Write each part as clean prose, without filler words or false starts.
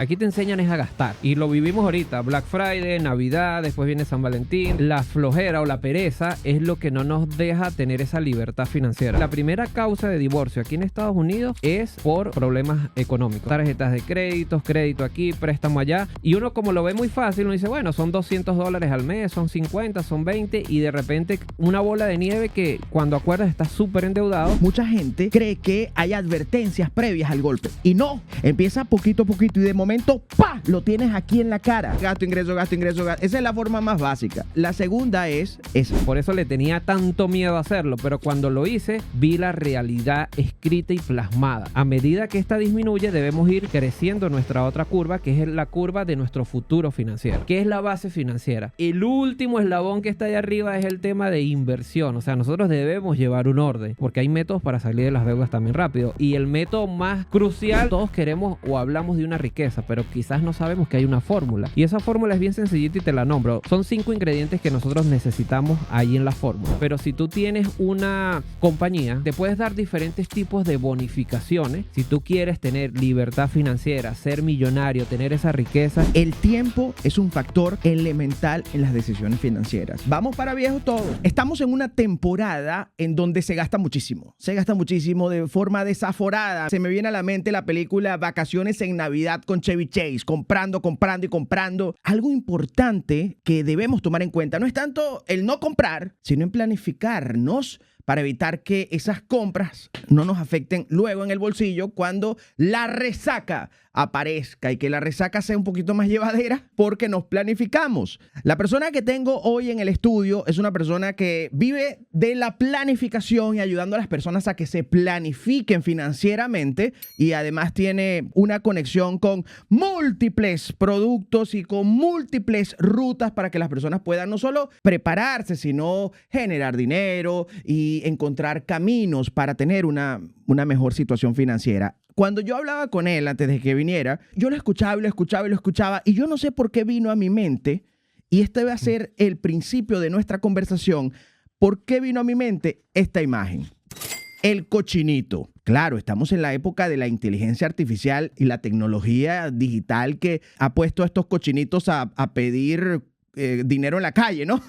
Aquí te enseñan es a gastar. Y lo vivimos ahorita. Black Friday, Navidad, después viene San Valentín. La flojera o la pereza es lo que no nos deja tener esa libertad financiera. La primera causa de divorcio aquí en Estados Unidos es por problemas económicos. Tarjetas de créditos, crédito aquí, préstamo allá. Y uno como lo ve muy fácil, uno dice, bueno, son $200 al mes, son 50, son 20. Y de repente una bola de nieve que cuando acuerdas estás súper endeudado. Mucha gente cree que hay advertencias previas al golpe. Y no, empieza poquito a poquito y de momento, ¡pa!, lo tienes aquí en la cara. Gasto, ingreso, gasto, ingreso, gasto. Esa es la forma más básica. La segunda es esa. Por eso le tenía tanto miedo a hacerlo, pero cuando lo hice, vi la realidad escrita y plasmada. A medida que esta disminuye, debemos ir creciendo nuestra otra curva, que es la curva de nuestro futuro financiero. ¿Qué es la base financiera? El último eslabón que está ahí arriba es el tema de inversión. O sea, nosotros debemos llevar un orden, porque hay métodos para salir de las deudas también rápido. Y el método más crucial, todos queremos o hablamos de una riqueza, pero quizás no sabemos que hay una fórmula. Y esa fórmula es bien sencillita y te la nombro. Son 5 ingredientes que nosotros necesitamos ahí en la fórmula. Pero si tú tienes una compañía, te puedes dar diferentes tipos de bonificaciones. Si tú quieres tener libertad financiera, ser millonario, tener esa riqueza. El tiempo es un factor elemental en las decisiones financieras. Vamos para viejos todos. Estamos en una temporada en donde se gasta muchísimo. Se gasta muchísimo de forma desaforada. Se me viene a la mente la película Vacaciones en Navidad con Chevy Chase, comprando, comprando y comprando. Algo importante que debemos tomar en cuenta no es tanto el no comprar, sino en planificarnos para evitar que esas compras no nos afecten luego en el bolsillo cuando la resaca aparezca y que la resaca sea un poquito más llevadera porque nos planificamos. La persona que tengo hoy en el estudio es una persona que vive de la planificación y ayudando a las personas a que se planifiquen financieramente y además tiene una conexión con múltiples productos y con múltiples rutas para que las personas puedan no solo prepararse, sino generar dinero y encontrar caminos para tener una mejor situación financiera. Cuando yo hablaba con él antes de que viniera, yo lo escuchaba y lo escuchaba y lo escuchaba y yo no sé por qué vino a mi mente, y este va a ser el principio de nuestra conversación, por qué vino a mi mente esta imagen. El cochinito. Claro, estamos en la época de la inteligencia artificial y la tecnología digital que ha puesto a estos cochinitos a pedir dinero en la calle, ¿no?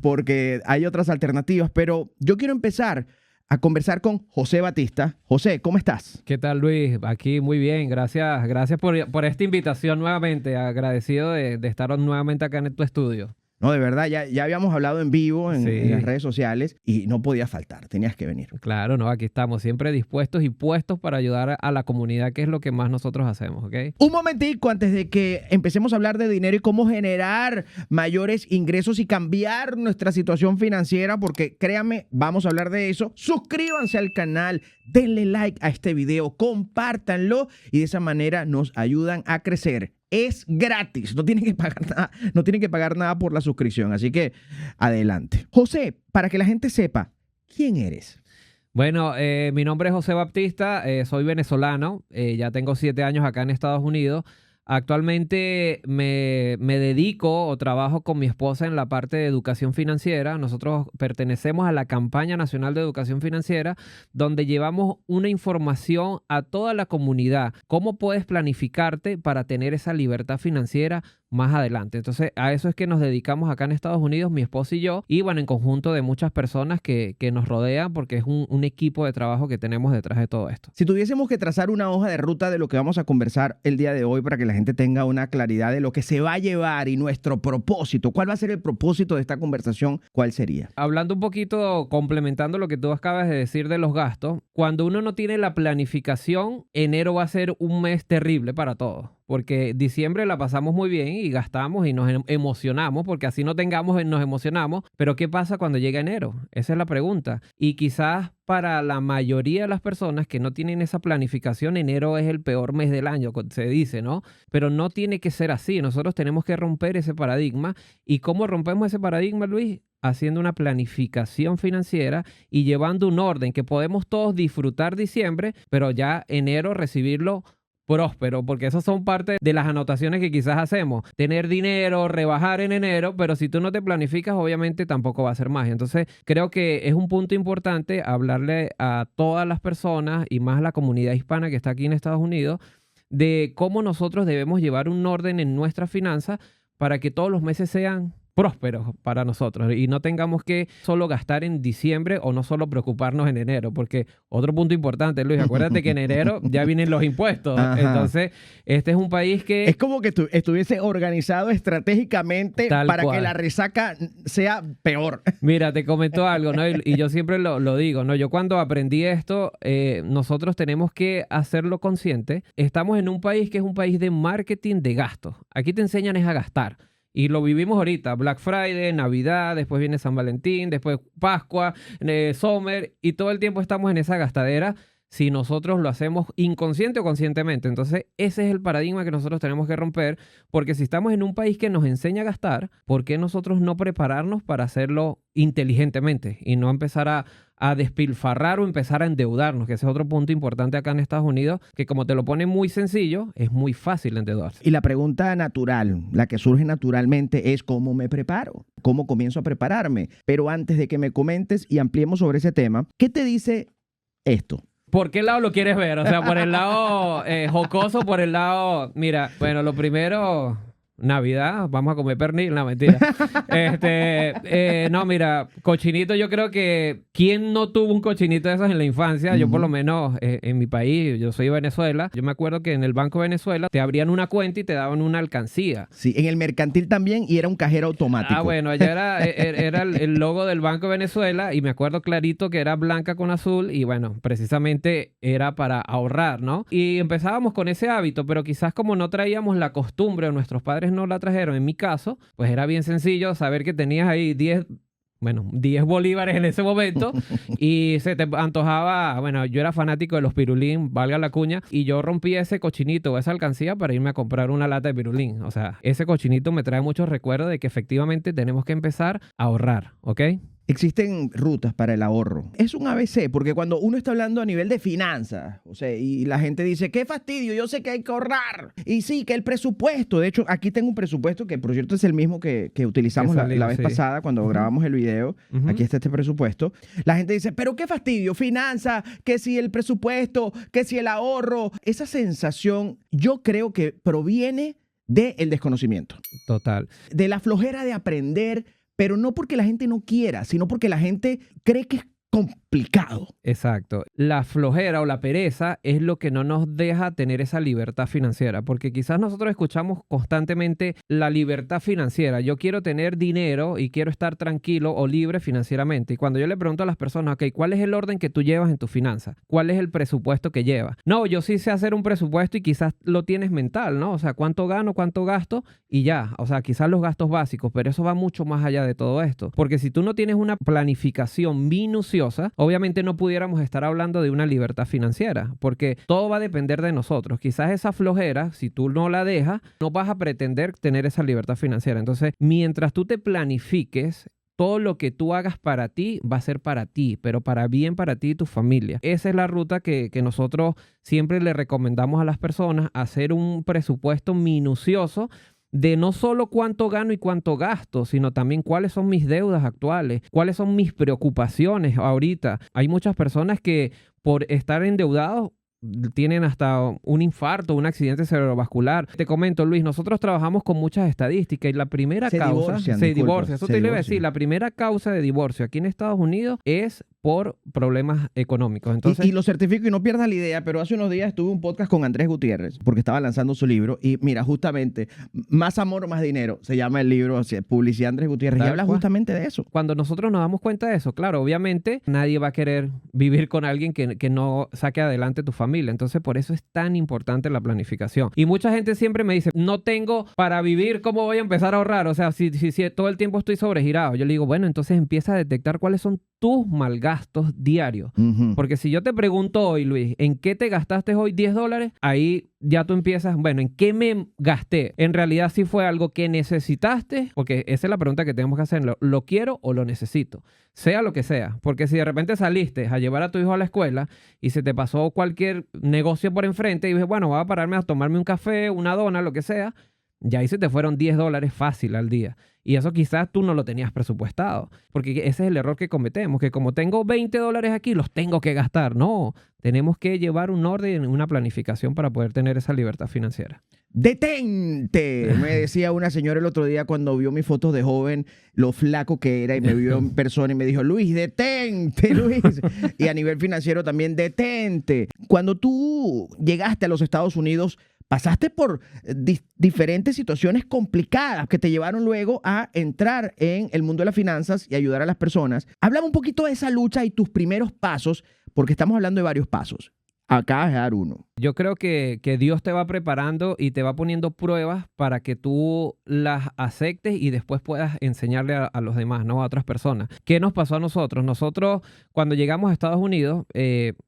Porque hay otras alternativas, pero yo quiero empezar a conversar con José Batista. José, ¿cómo estás? ¿Qué tal, Luis? Aquí muy bien. Gracias por esta invitación nuevamente. Agradecido de estar nuevamente acá en tu estudio. No, de verdad, ya habíamos hablado en vivo en Sí. las redes sociales y no podía faltar, tenías que venir. Claro, no, aquí estamos siempre dispuestos y puestos para ayudar a la comunidad, que es lo que más nosotros hacemos, ¿ok? Un momentico antes de que empecemos a hablar de dinero y cómo generar mayores ingresos y cambiar nuestra situación financiera, porque créanme, vamos a hablar de eso. Suscríbanse al canal, denle like a este video, compártanlo y de esa manera nos ayudan a crecer. Es gratis, no tienen que pagar nada, no tienen que pagar nada por la suscripción, así que adelante. José, para que la gente sepa, ¿quién eres? Bueno, mi nombre es José Baptista, soy venezolano, ya tengo 7 años acá en Estados Unidos. Actualmente me dedico o trabajo con mi esposa en la parte de educación financiera. Nosotros pertenecemos a la Campaña Nacional de Educación Financiera, donde llevamos una información a toda la comunidad. ¿Cómo puedes planificarte para tener esa libertad financiera más adelante? Entonces, a eso es que nos dedicamos acá en Estados Unidos, mi esposa y yo, y bueno, en conjunto de muchas personas que nos rodean, porque es un equipo de trabajo que tenemos detrás de todo esto. Si tuviésemos que trazar una hoja de ruta de lo que vamos a conversar el día de hoy para que la gente tenga una claridad de lo que se va a llevar y nuestro propósito, ¿cuál va a ser el propósito de esta conversación? ¿Cuál sería? Hablando un poquito, complementando lo que tú acabas de decir de los gastos, cuando uno no tiene la planificación, enero va a ser un mes terrible para todos. Porque diciembre la pasamos muy bien y gastamos y nos emocionamos, porque así no tengamos, nos emocionamos. Pero ¿qué pasa cuando llega enero? Esa es la pregunta. Y quizás para la mayoría de las personas que no tienen esa planificación, enero es el peor mes del año, se dice, ¿no? Pero no tiene que ser así. Nosotros tenemos que romper ese paradigma. ¿Y cómo rompemos ese paradigma, Luis? Haciendo una planificación financiera y llevando un orden que podemos todos disfrutar diciembre, pero ya enero recibirlo próspero, porque esas son parte de las anotaciones que quizás hacemos. Tener dinero, rebajar en enero, pero si tú no te planificas, obviamente tampoco va a ser más. Entonces, creo que es un punto importante hablarle a todas las personas y más a la comunidad hispana que está aquí en Estados Unidos de cómo nosotros debemos llevar un orden en nuestras finanzas para que todos los meses sean prósperos para nosotros y no tengamos que solo gastar en diciembre o no solo preocuparnos en enero, porque otro punto importante, Luis, acuérdate que en enero ya vienen los impuestos. Ajá. Entonces, este es un país que... Es como que estuviese organizado estratégicamente Tal para cual. que la resaca sea peor. Mira, te comento algo, ¿no? Y yo siempre lo digo, ¿no? Yo cuando aprendí esto, nosotros tenemos que hacerlo consciente. Estamos en un país que es un país de marketing de gastos. Aquí te enseñan es a gastar. Y lo vivimos ahorita, Black Friday, Navidad, después viene San Valentín, después Pascua, Summer, y todo el tiempo estamos en esa gastadera si nosotros lo hacemos inconsciente o conscientemente. Entonces, ese es el paradigma que nosotros tenemos que romper, porque si estamos en un país que nos enseña a gastar, ¿por qué nosotros no prepararnos para hacerlo inteligentemente y no empezar a despilfarrar o empezar a endeudarnos? Que ese es otro punto importante acá en Estados Unidos, que como te lo pone muy sencillo, es muy fácil endeudarse. Y la pregunta natural, la que surge naturalmente es ¿cómo me preparo? ¿Cómo comienzo a prepararme? Pero antes de que me comentes y ampliemos sobre ese tema, ¿qué te dice esto? ¿Por qué lado lo quieres ver? O sea, por el lado jocoso, por el lado... Mira, bueno, lo primero... Navidad, vamos a comer pernil, no, mentira. No, mira, cochinito, yo creo que ¿quién no tuvo un cochinito de esos en la infancia? Yo por lo menos en mi país, yo soy de Venezuela, yo me acuerdo que en el Banco de Venezuela te abrían una cuenta y te daban una alcancía. Sí, en el mercantil también y era un cajero automático. Ah, bueno, allá era el logo del Banco de Venezuela y me acuerdo clarito que era blanca con azul y bueno, precisamente era para ahorrar, ¿no? Y empezábamos con ese hábito, pero quizás como no traíamos la costumbre o nuestros padres no la trajeron, en mi caso, pues era bien sencillo saber que tenías ahí 10 bolívares en ese momento y se te antojaba, bueno, yo era fanático de los pirulín, valga la cuña, y yo rompí ese cochinito o esa alcancía para irme a comprar una lata de pirulín. O sea, ese cochinito me trae muchos recuerdos de que efectivamente tenemos que empezar a ahorrar, ¿ok? Existen rutas para el ahorro. Es un ABC, porque cuando uno está hablando a nivel de finanzas, o sea, y la gente dice, qué fastidio, yo sé que hay que ahorrar. Y sí, que el presupuesto, de hecho, aquí tengo un presupuesto que, por cierto, es el mismo que utilizamos la vez pasada cuando grabamos el video. Aquí está este presupuesto. La gente dice, pero qué fastidio, finanzas, que si el presupuesto, que si el ahorro. Esa sensación yo creo que proviene del desconocimiento. Total. De la flojera de aprender, pero no porque la gente no quiera, sino porque la gente cree que es complicado. Exacto. La flojera o la pereza es lo que no nos deja tener esa libertad financiera, porque quizás nosotros escuchamos constantemente la libertad financiera. Yo quiero tener dinero y quiero estar tranquilo o libre financieramente. Y cuando yo le pregunto a las personas, ok, ¿cuál es el orden que tú llevas en tus finanzas? ¿Cuál es el presupuesto que llevas? No, yo sí sé hacer un presupuesto y quizás lo tienes mental, ¿no? O sea, ¿cuánto gano, cuánto gasto? Y ya, o sea, quizás los gastos básicos, pero eso va mucho más allá de todo esto. Porque si tú no tienes una planificación minuciosa, obviamente no pudiéramos estar hablando de una libertad financiera, porque todo va a depender de nosotros. Quizás esa flojera, si tú no la dejas, no vas a pretender tener esa libertad financiera. Entonces, mientras tú te planifiques, todo lo que tú hagas para ti va a ser para ti, pero para bien para ti y tu familia. Esa es la ruta que nosotros siempre le recomendamos a las personas, hacer un presupuesto minucioso de no solo cuánto gano y cuánto gasto, sino también cuáles son mis deudas actuales, cuáles son mis preocupaciones ahorita. Hay muchas personas que por estar endeudados tienen hasta un infarto, un accidente cerebrovascular. Te comento, Luis, nosotros trabajamos con muchas estadísticas y la primera causa... Se divorcia. Eso te iba a decir. La primera causa de divorcio aquí en Estados Unidos es por problemas económicos. Entonces, y lo certifico y no pierdas la idea, pero hace unos días tuve un podcast con Andrés Gutiérrez porque estaba lanzando su libro y mira, justamente, Más amor, más dinero, se llama el libro, Publicidad Andrés Gutiérrez, y habla justamente de eso. Cuando nosotros nos damos cuenta de eso, claro, obviamente nadie va a querer vivir con alguien que no saque adelante tu familia. Entonces, por eso es tan importante la planificación. Y mucha gente siempre me dice, no tengo para vivir, ¿cómo voy a empezar a ahorrar? O sea, si todo el tiempo estoy sobregirado. Yo le digo, bueno, entonces empieza a detectar cuáles son tus malgastos diarios. Porque si yo te pregunto hoy, Luis, ¿en qué te gastaste hoy $10? Ahí ya tú empiezas, bueno, ¿en qué me gasté? En realidad sí fue algo que necesitaste, porque esa es la pregunta que tenemos que hacer. ¿Lo quiero o lo necesito? Sea lo que sea. Porque si de repente saliste a llevar a tu hijo a la escuela y se te pasó cualquier negocio por enfrente y dices, bueno, voy a pararme a tomarme un café, una dona, lo que sea, Ya ahí se te fueron $10 fácil al día. Y eso quizás tú no lo tenías presupuestado. Porque ese es el error que cometemos, que como tengo $20 aquí, los tengo que gastar. No, tenemos que llevar un orden, una planificación para poder tener esa libertad financiera. ¡Detente! Me decía una señora el otro día cuando vio mis fotos de joven, lo flaco que era, y me vio en persona y me dijo, Luis, detente, Luis. Y a nivel financiero también, detente. Cuando tú llegaste a los Estados Unidos, pasaste por diferentes situaciones complicadas que te llevaron luego a entrar en el mundo de las finanzas y ayudar a las personas. Háblame un poquito de esa lucha y tus primeros pasos, porque estamos hablando de varios pasos. Acabas de dar uno. Yo creo que Dios te va preparando y te va poniendo pruebas para que tú las aceptes y después puedas enseñarle a los demás, ¿no? A otras personas. ¿Qué nos pasó a nosotros? Nosotros, cuando llegamos a Estados Unidos,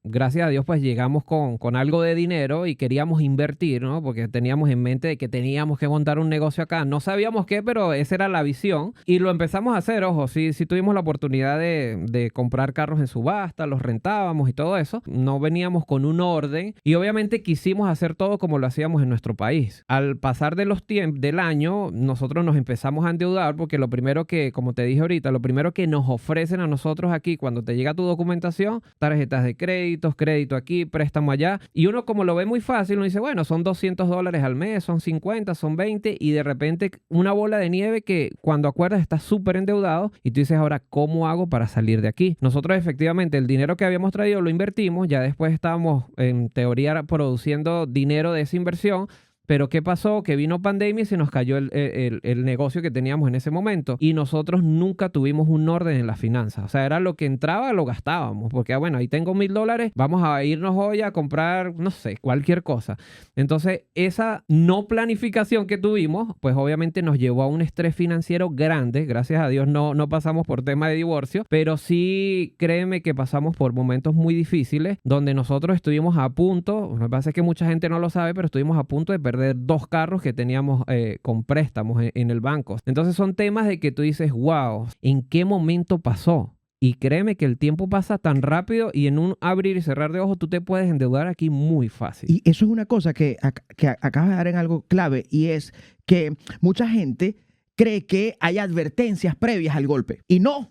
gracias a Dios, pues llegamos con algo de dinero y queríamos invertir, ¿no? Porque teníamos en mente de que teníamos que montar un negocio acá. No sabíamos qué, pero esa era la visión. Y lo empezamos a hacer, ojo, sí tuvimos la oportunidad de comprar carros en subasta, los rentábamos y todo eso. No veníamos con un orden y obviamente quisimos hacer todo como lo hacíamos en nuestro país. Al pasar de los tiempos del año, nosotros nos empezamos a endeudar porque lo primero que, como te dije ahorita, lo primero que nos ofrecen a nosotros aquí cuando te llega tu documentación, tarjetas de crédito aquí, préstamo allá, y uno como lo ve muy fácil, uno dice, bueno, son $200 al mes, son 50, son 20, y de repente una bola de nieve que cuando acuerdas estás súper endeudado y tú dices, ahora, ¿cómo hago para salir de aquí? Nosotros efectivamente el dinero que habíamos traído lo invertimos, ya después estábamos en teoría produciendo dinero de esa inversión. Pero ¿qué pasó? Que vino pandemia y se nos cayó el negocio que teníamos en ese momento. Y nosotros nunca tuvimos un orden en las finanzas. O sea, era lo que entraba, lo gastábamos. Porque, bueno, ahí tengo $1,000, vamos a irnos hoy a comprar, no sé, cualquier cosa. Entonces, esa no planificación que tuvimos, pues obviamente nos llevó a un estrés financiero grande. Gracias a Dios no pasamos por tema de divorcio. Pero sí, créeme que pasamos por momentos muy difíciles donde nosotros estuvimos a punto, lo que pasa es que mucha gente no lo sabe, pero estuvimos a punto de perder 2 carros que teníamos con préstamos en el banco. Entonces son temas de que tú dices, wow, ¿en qué momento pasó? Y créeme que el tiempo pasa tan rápido y en un abrir y cerrar de ojos tú te puedes endeudar aquí muy fácil. Y eso es una cosa que acabas de dar en algo clave, y es que mucha gente cree que hay advertencias previas al golpe. Y no.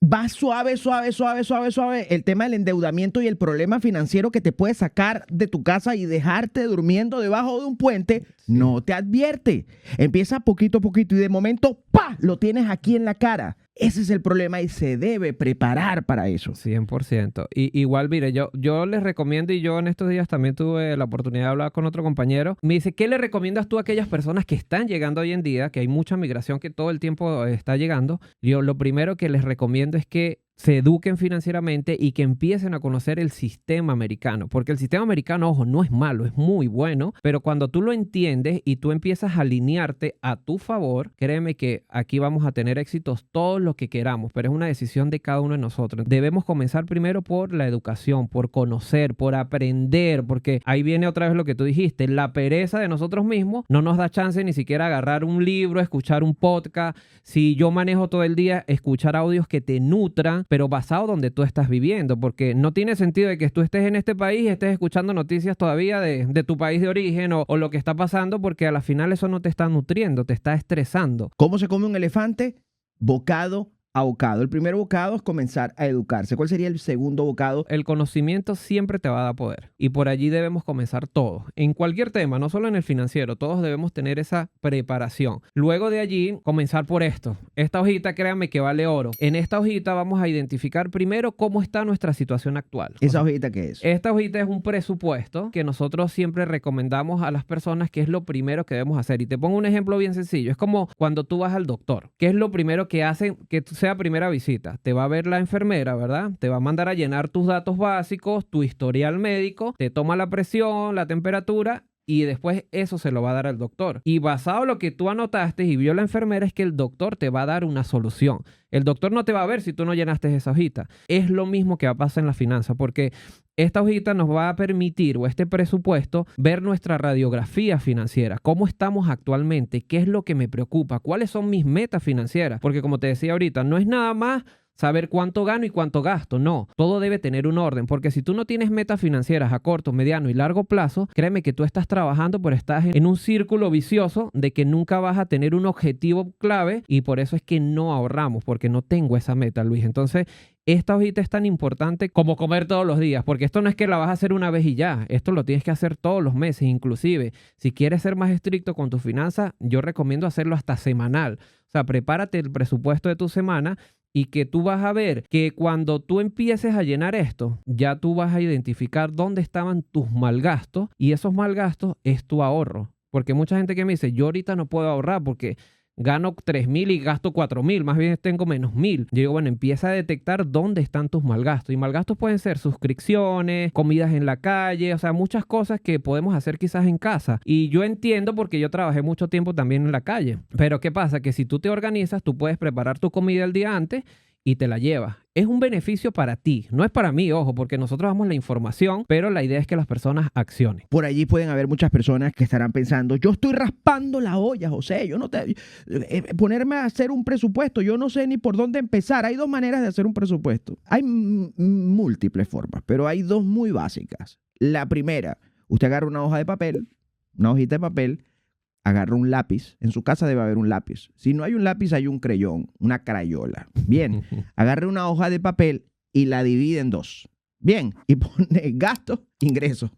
Va suave, suave, suave, suave, suave. El tema del endeudamiento y el problema financiero que te puede sacar de tu casa y dejarte durmiendo debajo de un puente, no te advierte. Empieza poquito a poquito y de momento, ¡pa!, lo tienes aquí en la cara. Ese es el problema y se debe preparar para eso. 100%. Y igual, mire, yo les recomiendo, y yo en estos días también tuve la oportunidad de hablar con otro compañero. Me dice, ¿qué le recomiendas tú a aquellas personas que están llegando hoy en día? Que hay mucha migración que todo el tiempo está llegando. Yo lo primero que les recomiendo es que se eduquen financieramente y que empiecen a conocer el sistema americano. Porque el sistema americano, ojo, no es malo, es muy bueno, pero cuando tú lo entiendes y tú empiezas a alinearte a tu favor, créeme que aquí vamos a tener éxitos todos los que queramos, pero es una decisión de cada uno de nosotros. Debemos comenzar primero por la educación, por conocer, por aprender, porque ahí viene otra vez lo que tú dijiste, la pereza de nosotros mismos no nos da chance ni siquiera agarrar un libro, escuchar un podcast. Si yo manejo todo el día, escuchar audios que te nutran, pero basado donde tú estás viviendo, porque no tiene sentido de que tú estés en este país y estés escuchando noticias todavía de tu país de origen o lo que está pasando, porque a la final eso no te está nutriendo, te está estresando. ¿Cómo se come un elefante? Bocado a bocado. El primer bocado es comenzar a educarse. ¿Cuál sería el segundo bocado? El conocimiento siempre te va a dar poder y por allí debemos comenzar todos. En cualquier tema, no solo en el financiero, todos debemos tener esa preparación. Luego de allí, comenzar por esto. Esta hojita, créanme que vale oro. En esta hojita vamos a identificar primero cómo está nuestra situación actual. ¿Esa hojita qué es? Esta hojita es un presupuesto que nosotros siempre recomendamos a las personas que es lo primero que debemos hacer. Y te pongo un ejemplo bien sencillo. Es como cuando tú vas al doctor. ¿Qué es lo primero que hacen que tú sea primera visita? Te va a ver la enfermera, ¿verdad? Te va a mandar a llenar tus datos básicos, tu historial médico, te toma la presión, la temperatura y después eso se lo va a dar al doctor. Y basado en lo que tú anotaste y vio la enfermera es que el doctor te va a dar una solución. El doctor no te va a ver si tú no llenaste esa hojita. Es lo mismo que va a pasar en la finanza porque esta hojita nos va a permitir, o este presupuesto, ver nuestra radiografía financiera. ¿Cómo estamos actualmente? ¿Qué es lo que me preocupa? ¿Cuáles son mis metas financieras? Porque como te decía ahorita, no es nada más saber cuánto gano y cuánto gasto. No, todo debe tener un orden, porque si tú no tienes metas financieras a corto, mediano y largo plazo, créeme que tú estás trabajando, pero estás en un círculo vicioso de que nunca vas a tener un objetivo clave y por eso es que no ahorramos, porque no tengo esa meta, Luis. Entonces, esta hojita es tan importante como comer todos los días, porque esto no es que la vas a hacer una vez y ya, esto lo tienes que hacer todos los meses, inclusive si quieres ser más estricto con tus finanzas, yo recomiendo hacerlo hasta semanal. O sea, prepárate el presupuesto de tu semana y que tú vas a ver que cuando tú empieces a llenar esto, ya tú vas a identificar dónde estaban tus malgastos y esos malgastos es tu ahorro. Porque mucha gente que me dice, yo ahorita no puedo ahorrar porque gano 3,000 y gasto 4,000, más bien tengo menos 1,000. Yo digo, bueno, empieza a detectar dónde están tus malgastos. Y malgastos pueden ser suscripciones, comidas en la calle, o sea, muchas cosas que podemos hacer quizás en casa. Y yo entiendo porque yo trabajé mucho tiempo también en la calle. Pero ¿qué pasa? Que si tú te organizas, tú puedes preparar tu comida el día antes y te la llevas. Es un beneficio para ti, no es para mí, ojo, porque nosotros damos la información, pero la idea es que las personas accionen. Por allí pueden haber muchas personas que estarán pensando, yo estoy raspando la olla, José, yo no te... ponerme a hacer un presupuesto, yo no sé ni por dónde empezar. Hay dos maneras de hacer un presupuesto. Hay múltiples formas, pero hay dos muy básicas. La primera, usted agarra una hoja de papel, una hojita de papel, agarra un lápiz. En su casa debe haber un lápiz. Si no hay un lápiz, hay un crayón, una crayola. Bien, agarre una hoja de papel y la divide en dos. Bien, y pone gasto, ingreso.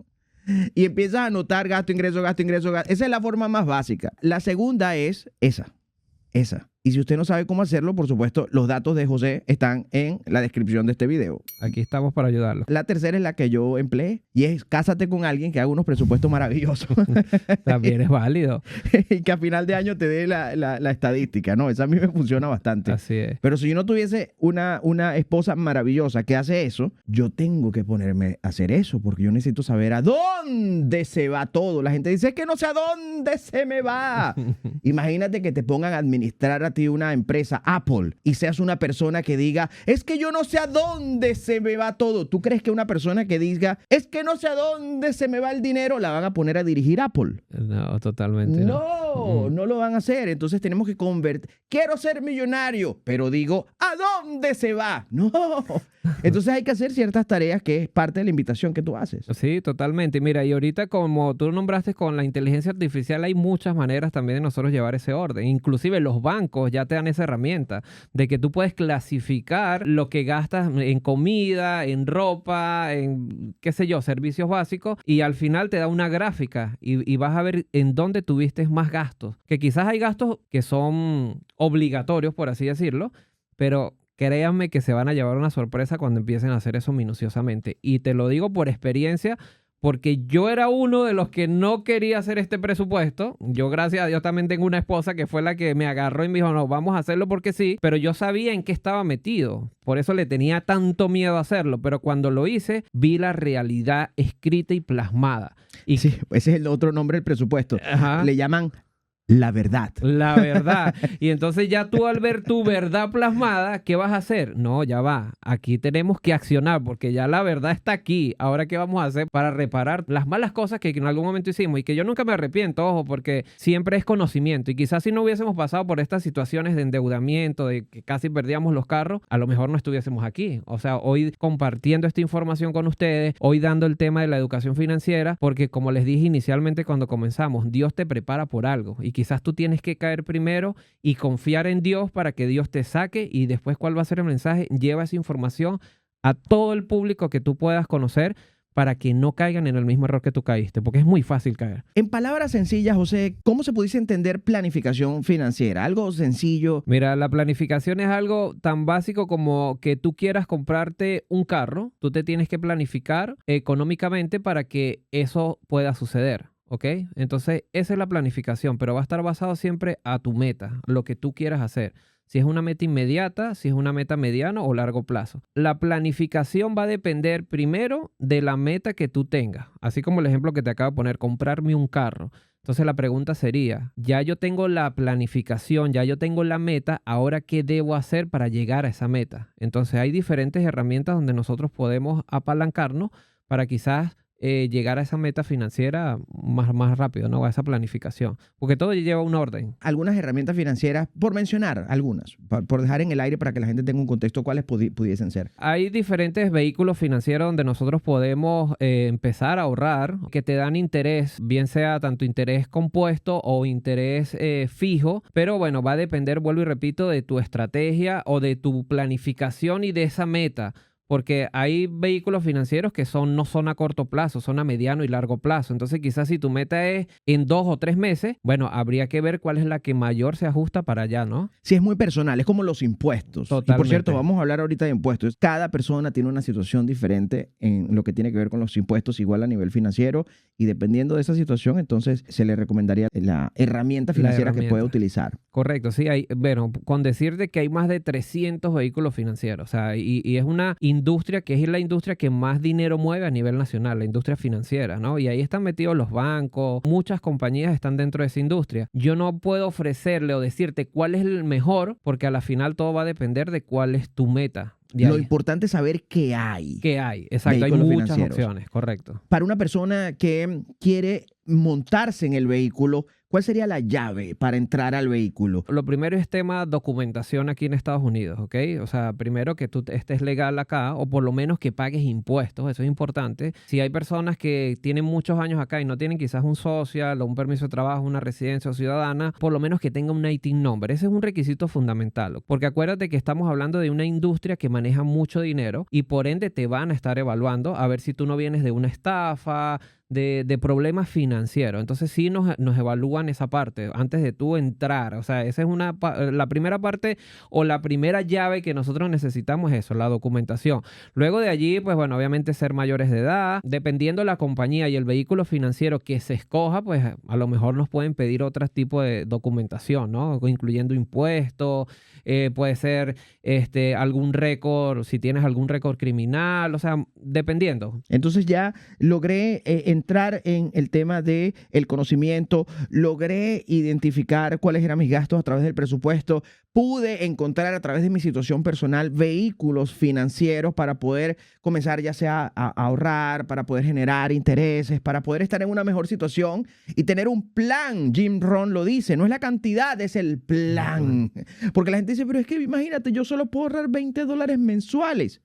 Y empieza a anotar gasto, ingreso, gasto, ingreso, gasto. Esa es la forma más básica. La segunda es esa. Y si usted no sabe cómo hacerlo, por supuesto, los datos de José están en la descripción de este video. Aquí estamos para ayudarlo. La tercera es la que yo empleé y es cásate con alguien que haga unos presupuestos maravillosos. También es válido. Y que a final de año te dé la estadística, ¿no? Esa a mí me funciona bastante. Así es. Pero si yo no tuviese una esposa maravillosa que hace eso, yo tengo que ponerme a hacer eso porque yo necesito saber a dónde se va todo. La gente dice que no sé a dónde se me va. Imagínate que te pongan a administrar a ti una empresa, Apple, y seas una persona que diga, es que yo no sé a dónde se me va todo. ¿Tú crees que una persona que diga, es que no sé a dónde se me va el dinero, la van a poner a dirigir Apple? No, totalmente No, no lo van a hacer. Entonces tenemos que convertir. Quiero ser millonario, pero digo, ¿a dónde se va? No. Entonces hay que hacer ciertas tareas que es parte de la invitación que tú haces. Sí, totalmente. Mira, y ahorita como tú nombraste con la inteligencia artificial, hay muchas maneras también de nosotros llevar ese orden. Inclusive los bancos ya te dan esa herramienta de que tú puedes clasificar lo que gastas en comida, en ropa, en, qué sé yo, servicios básicos, y al final te da una gráfica y vas a ver en dónde tuviste más gastos. Que quizás hay gastos que son obligatorios, por así decirlo, pero créanme que se van a llevar una sorpresa cuando empiecen a hacer eso minuciosamente. Y te lo digo por experiencia, porque yo era uno de los que no quería hacer este presupuesto. Yo, gracias a Dios, también tengo una esposa que fue la que me agarró y me dijo, no, vamos a hacerlo porque sí. Pero yo sabía en qué estaba metido. Por eso le tenía tanto miedo a hacerlo. Pero cuando lo hice, vi la realidad escrita y plasmada. Y sí, ese es el otro nombre del presupuesto. Ajá. Le llaman la verdad. La verdad. Y entonces ya tú al ver tu verdad plasmada, ¿qué vas a hacer? No, ya va. Aquí tenemos que accionar porque ya la verdad está aquí. Ahora, ¿qué vamos a hacer para reparar las malas cosas que en algún momento hicimos? Y que yo nunca me arrepiento, ojo, porque siempre es conocimiento. Y quizás si no hubiésemos pasado por estas situaciones de endeudamiento, de que casi perdíamos los carros, a lo mejor no estuviésemos aquí. O sea, hoy compartiendo esta información con ustedes, hoy dando el tema de la educación financiera, porque como les dije inicialmente cuando comenzamos, Dios te prepara por algo. Y quizás tú tienes que caer primero y confiar en Dios para que Dios te saque y después ¿cuál va a ser el mensaje? Lleva esa información a todo el público que tú puedas conocer para que no caigan en el mismo error que tú caíste, porque es muy fácil caer. En palabras sencillas, José, ¿cómo se pudiese entender planificación financiera? Algo sencillo. Mira, la planificación es algo tan básico como que tú quieras comprarte un carro, tú te tienes que planificar económicamente para que eso pueda suceder. ¿Ok? Entonces, esa es la planificación, pero va a estar basado siempre a tu meta, lo que tú quieras hacer. Si es una meta inmediata, si es una meta mediano o largo plazo. La planificación va a depender primero de la meta que tú tengas. Así como el ejemplo que te acabo de poner, comprarme un carro. Entonces la pregunta sería, ya yo tengo la planificación, ya yo tengo la meta, ¿ahora qué debo hacer para llegar a esa meta? Entonces hay diferentes herramientas donde nosotros podemos apalancarnos para quizás llegar a esa meta financiera más rápido, ¿no? A esa planificación. Porque todo lleva un orden. Algunas herramientas financieras, por mencionar algunas, por dejar en el aire para que la gente tenga un contexto, ¿cuáles pudiesen ser? Hay diferentes vehículos financieros donde nosotros podemos empezar a ahorrar, que te dan interés, bien sea tanto interés compuesto o interés fijo, pero bueno, va a depender, vuelvo y repito, de tu estrategia o de tu planificación y de esa meta. Porque hay vehículos financieros que no son a corto plazo, son a mediano y largo plazo. Entonces, quizás si tu meta es en 2 o 3 meses, bueno, habría que ver cuál es la que mayor se ajusta para allá, ¿no? Sí, es muy personal, es como los impuestos. Totalmente. Y por cierto, vamos a hablar ahorita de impuestos. Cada persona tiene una situación diferente en lo que tiene que ver con los impuestos, igual a nivel financiero. Y dependiendo de esa situación, entonces se le recomendaría la herramienta financiera que puede utilizar. Correcto, sí. Bueno, con decirte que hay más de 300 vehículos financieros. O sea, y es una industria que es la industria que más dinero mueve a nivel nacional, la industria financiera, ¿no? Y ahí están metidos los bancos, muchas compañías están dentro de esa industria. Yo no puedo ofrecerle o decirte cuál es el mejor, porque a la final todo va a depender de cuál es tu meta. Lo importante es saber qué hay. ¿Qué hay? Exacto, hay muchas opciones, correcto. Para una persona que quiere montarse en el vehículo, ¿cuál sería la llave para entrar al vehículo? Lo primero es tema documentación aquí en Estados Unidos, ¿ok? O sea, primero que tú estés legal acá o por lo menos que pagues impuestos, eso es importante. Si hay personas que tienen muchos años acá y no tienen quizás un social o un permiso de trabajo, una residencia o ciudadana, por lo menos que tenga un ITIN number. Ese es un requisito fundamental, porque acuérdate que estamos hablando de una industria que maneja mucho dinero y por ende te van a estar evaluando a ver si tú no vienes de una estafa, de problemas financieros. Entonces sí nos evalúan esa parte antes de tú entrar. O sea, esa es la primera parte o la primera llave que nosotros necesitamos, eso, la documentación. Luego de allí, pues bueno, obviamente ser mayores de edad. Dependiendo de la compañía y el vehículo financiero que se escoja, pues a lo mejor nos pueden pedir otro tipo de documentación, ¿no? Incluyendo impuestos, puede ser algún récord, si tienes algún récord criminal, o sea, dependiendo. Entonces ya logré entrar en el tema de el conocimiento, logré identificar cuáles eran mis gastos a través del presupuesto, pude encontrar a través de mi situación personal vehículos financieros para poder comenzar ya sea a ahorrar, para poder generar intereses, para poder estar en una mejor situación y tener un plan. Jim Rohn lo dice, no es la cantidad, es el plan. Porque la gente dice, pero es que imagínate, yo solo puedo ahorrar $20 mensuales.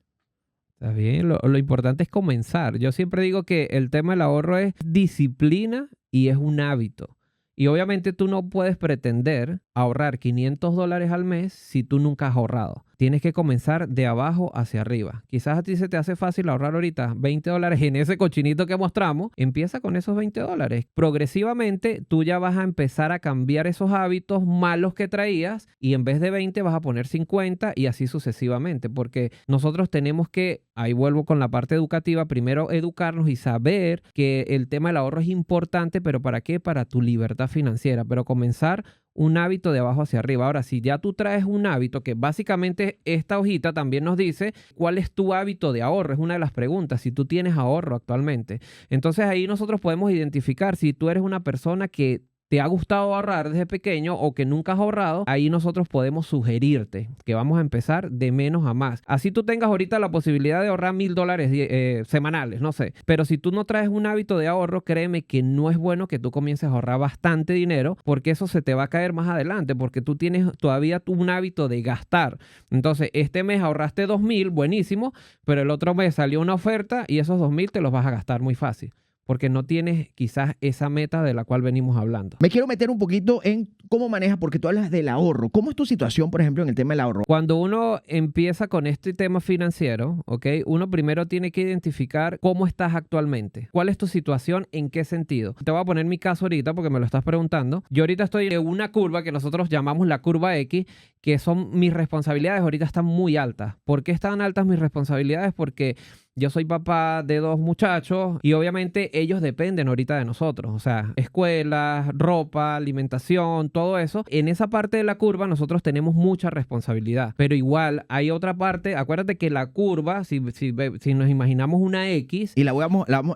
Está bien, lo importante es comenzar. Yo siempre digo que el tema del ahorro es disciplina y es un hábito. Y obviamente tú no puedes pretender ahorrar $500 al mes si tú nunca has ahorrado. Tienes que comenzar de abajo hacia arriba. Quizás a ti se te hace fácil ahorrar ahorita $20 en ese cochinito que mostramos. Empieza con esos $20. Progresivamente tú ya vas a empezar a cambiar esos hábitos malos que traías y en vez de 20 vas a poner 50 y así sucesivamente. Porque nosotros tenemos que, ahí vuelvo con la parte educativa, primero educarnos y saber que el tema del ahorro es importante, pero ¿para qué? Para tu libertad financiera, pero comenzar un hábito de abajo hacia arriba. Ahora, si ya tú traes un hábito, que básicamente esta hojita también nos dice cuál es tu hábito de ahorro, es una de las preguntas, si tú tienes ahorro actualmente. Entonces ahí nosotros podemos identificar si tú eres una persona que te ha gustado ahorrar desde pequeño o que nunca has ahorrado, ahí nosotros podemos sugerirte que vamos a empezar de menos a más. Así tú tengas ahorita la posibilidad de ahorrar $1,000 semanales, no sé. Pero si tú no traes un hábito de ahorro, créeme que no es bueno que tú comiences a ahorrar bastante dinero porque eso se te va a caer más adelante porque tú tienes todavía un hábito de gastar. Entonces, este mes ahorraste $2,000, buenísimo, pero el otro mes salió una oferta y esos $2,000 te los vas a gastar muy fácil. Porque no tienes quizás esa meta de la cual venimos hablando. Me quiero meter un poquito en cómo manejas, porque tú hablas del ahorro. ¿Cómo es tu situación, por ejemplo, en el tema del ahorro? Cuando uno empieza con este tema financiero, ¿ok? Uno primero tiene que identificar cómo estás actualmente. ¿Cuál es tu situación? ¿En qué sentido? Te voy a poner mi caso ahorita porque me lo estás preguntando. Yo ahorita estoy en una curva que nosotros llamamos la curva X, que son mis responsabilidades. Ahorita están muy altas. ¿Por qué están altas mis responsabilidades? Porque yo soy papá de 2 muchachos y obviamente ellos dependen ahorita de nosotros. O sea, escuelas, ropa, alimentación, todo eso. En esa parte de la curva nosotros tenemos mucha responsabilidad. Pero igual hay otra parte. Acuérdate que la curva, si nos imaginamos una X. Y la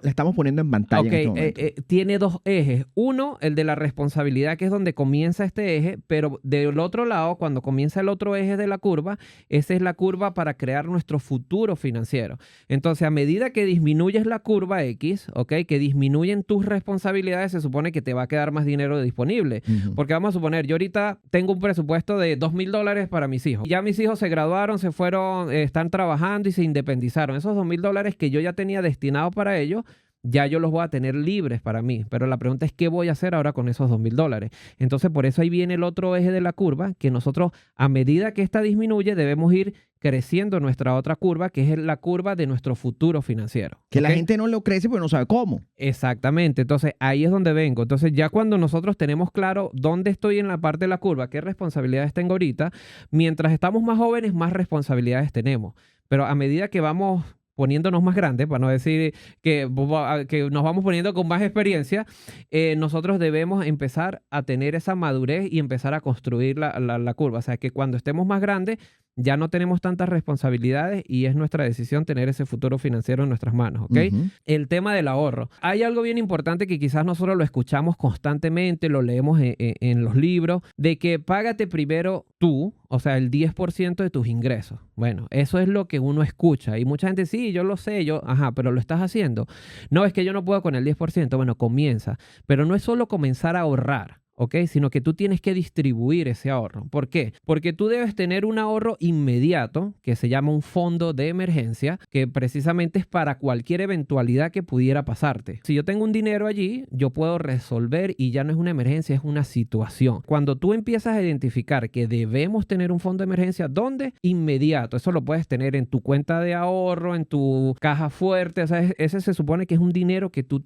estamos poniendo en pantalla. Ok, en este momento. Tiene 2 ejes. Uno, el de la responsabilidad, que es donde comienza este eje. Pero del otro lado, cuando comienza el otro eje de la curva, esa es la curva para crear nuestro futuro financiero. Entonces, Entonces, a medida que disminuyes la curva X, ¿ok? Que disminuyen tus responsabilidades, se supone que te va a quedar más dinero disponible. Porque vamos a suponer, yo ahorita tengo un presupuesto de $2,000 para mis hijos. Ya mis hijos se graduaron, se fueron, están trabajando y se independizaron. Esos $2,000 que yo ya tenía destinados para ellos, ya yo los voy a tener libres para mí. Pero la pregunta es, ¿qué voy a hacer ahora con esos $2,000? Entonces, por eso ahí viene el otro eje de la curva, que nosotros, a medida que esta disminuye, debemos ir creciendo nuestra otra curva, que es la curva de nuestro futuro financiero. Que ¿ok? la gente no lo crece porque no sabe cómo. Exactamente. Entonces, ahí es donde vengo. Entonces, ya cuando nosotros tenemos claro dónde estoy en la parte de la curva, qué responsabilidades tengo ahorita, mientras estamos más jóvenes, más responsabilidades tenemos. Pero a medida que vamos poniéndonos más grandes, para no decir que nos vamos poniendo con más experiencia, nosotros debemos empezar a tener esa madurez y empezar a construir la curva. O sea, que cuando estemos más grandes, ya no tenemos tantas responsabilidades y es nuestra decisión tener ese futuro financiero en nuestras manos, ¿ok? El tema del ahorro. Hay algo bien importante que quizás nosotros lo escuchamos constantemente, lo leemos en los libros, de que págate primero tú, o sea, el 10% de tus ingresos. Bueno, eso es lo que uno escucha. Y mucha gente, sí, yo lo sé, pero lo estás haciendo. No, es que yo no puedo con el 10%. Bueno, comienza. Pero no es solo comenzar a ahorrar, ¿ok? Sino que tú tienes que distribuir ese ahorro. ¿Por qué? Porque tú debes tener un ahorro inmediato, que se llama un fondo de emergencia, que precisamente es para cualquier eventualidad que pudiera pasarte. Si yo tengo un dinero allí, yo puedo resolver y ya no es una emergencia, es una situación. Cuando tú empiezas a identificar que debemos tener un fondo de emergencia, ¿dónde? Inmediato. Eso lo puedes tener en tu cuenta de ahorro, en tu caja fuerte. O sea, ese se supone que es un dinero que tú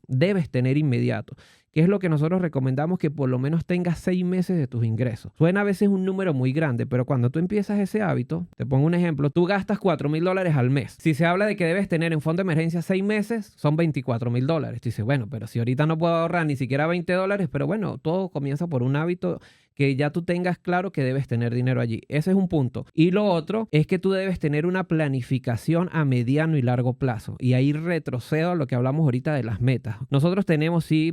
debes tener inmediato. ¿Qué es lo que nosotros recomendamos? Que por lo menos tengas 6 meses de tus ingresos. Suena a veces un número muy grande, pero cuando tú empiezas ese hábito, te pongo un ejemplo, tú gastas $4,000 al mes. Si se habla de que debes tener en fondo de emergencia 6 meses, son $24,000. Tú dices, bueno, pero si ahorita no puedo ahorrar ni siquiera $20, pero bueno, todo comienza por un hábito que ya tú tengas claro que debes tener dinero allí. Ese es un punto. Y lo otro es que tú debes tener una planificación a mediano y largo plazo. Y ahí retrocedo a lo que hablamos ahorita de las metas. Nosotros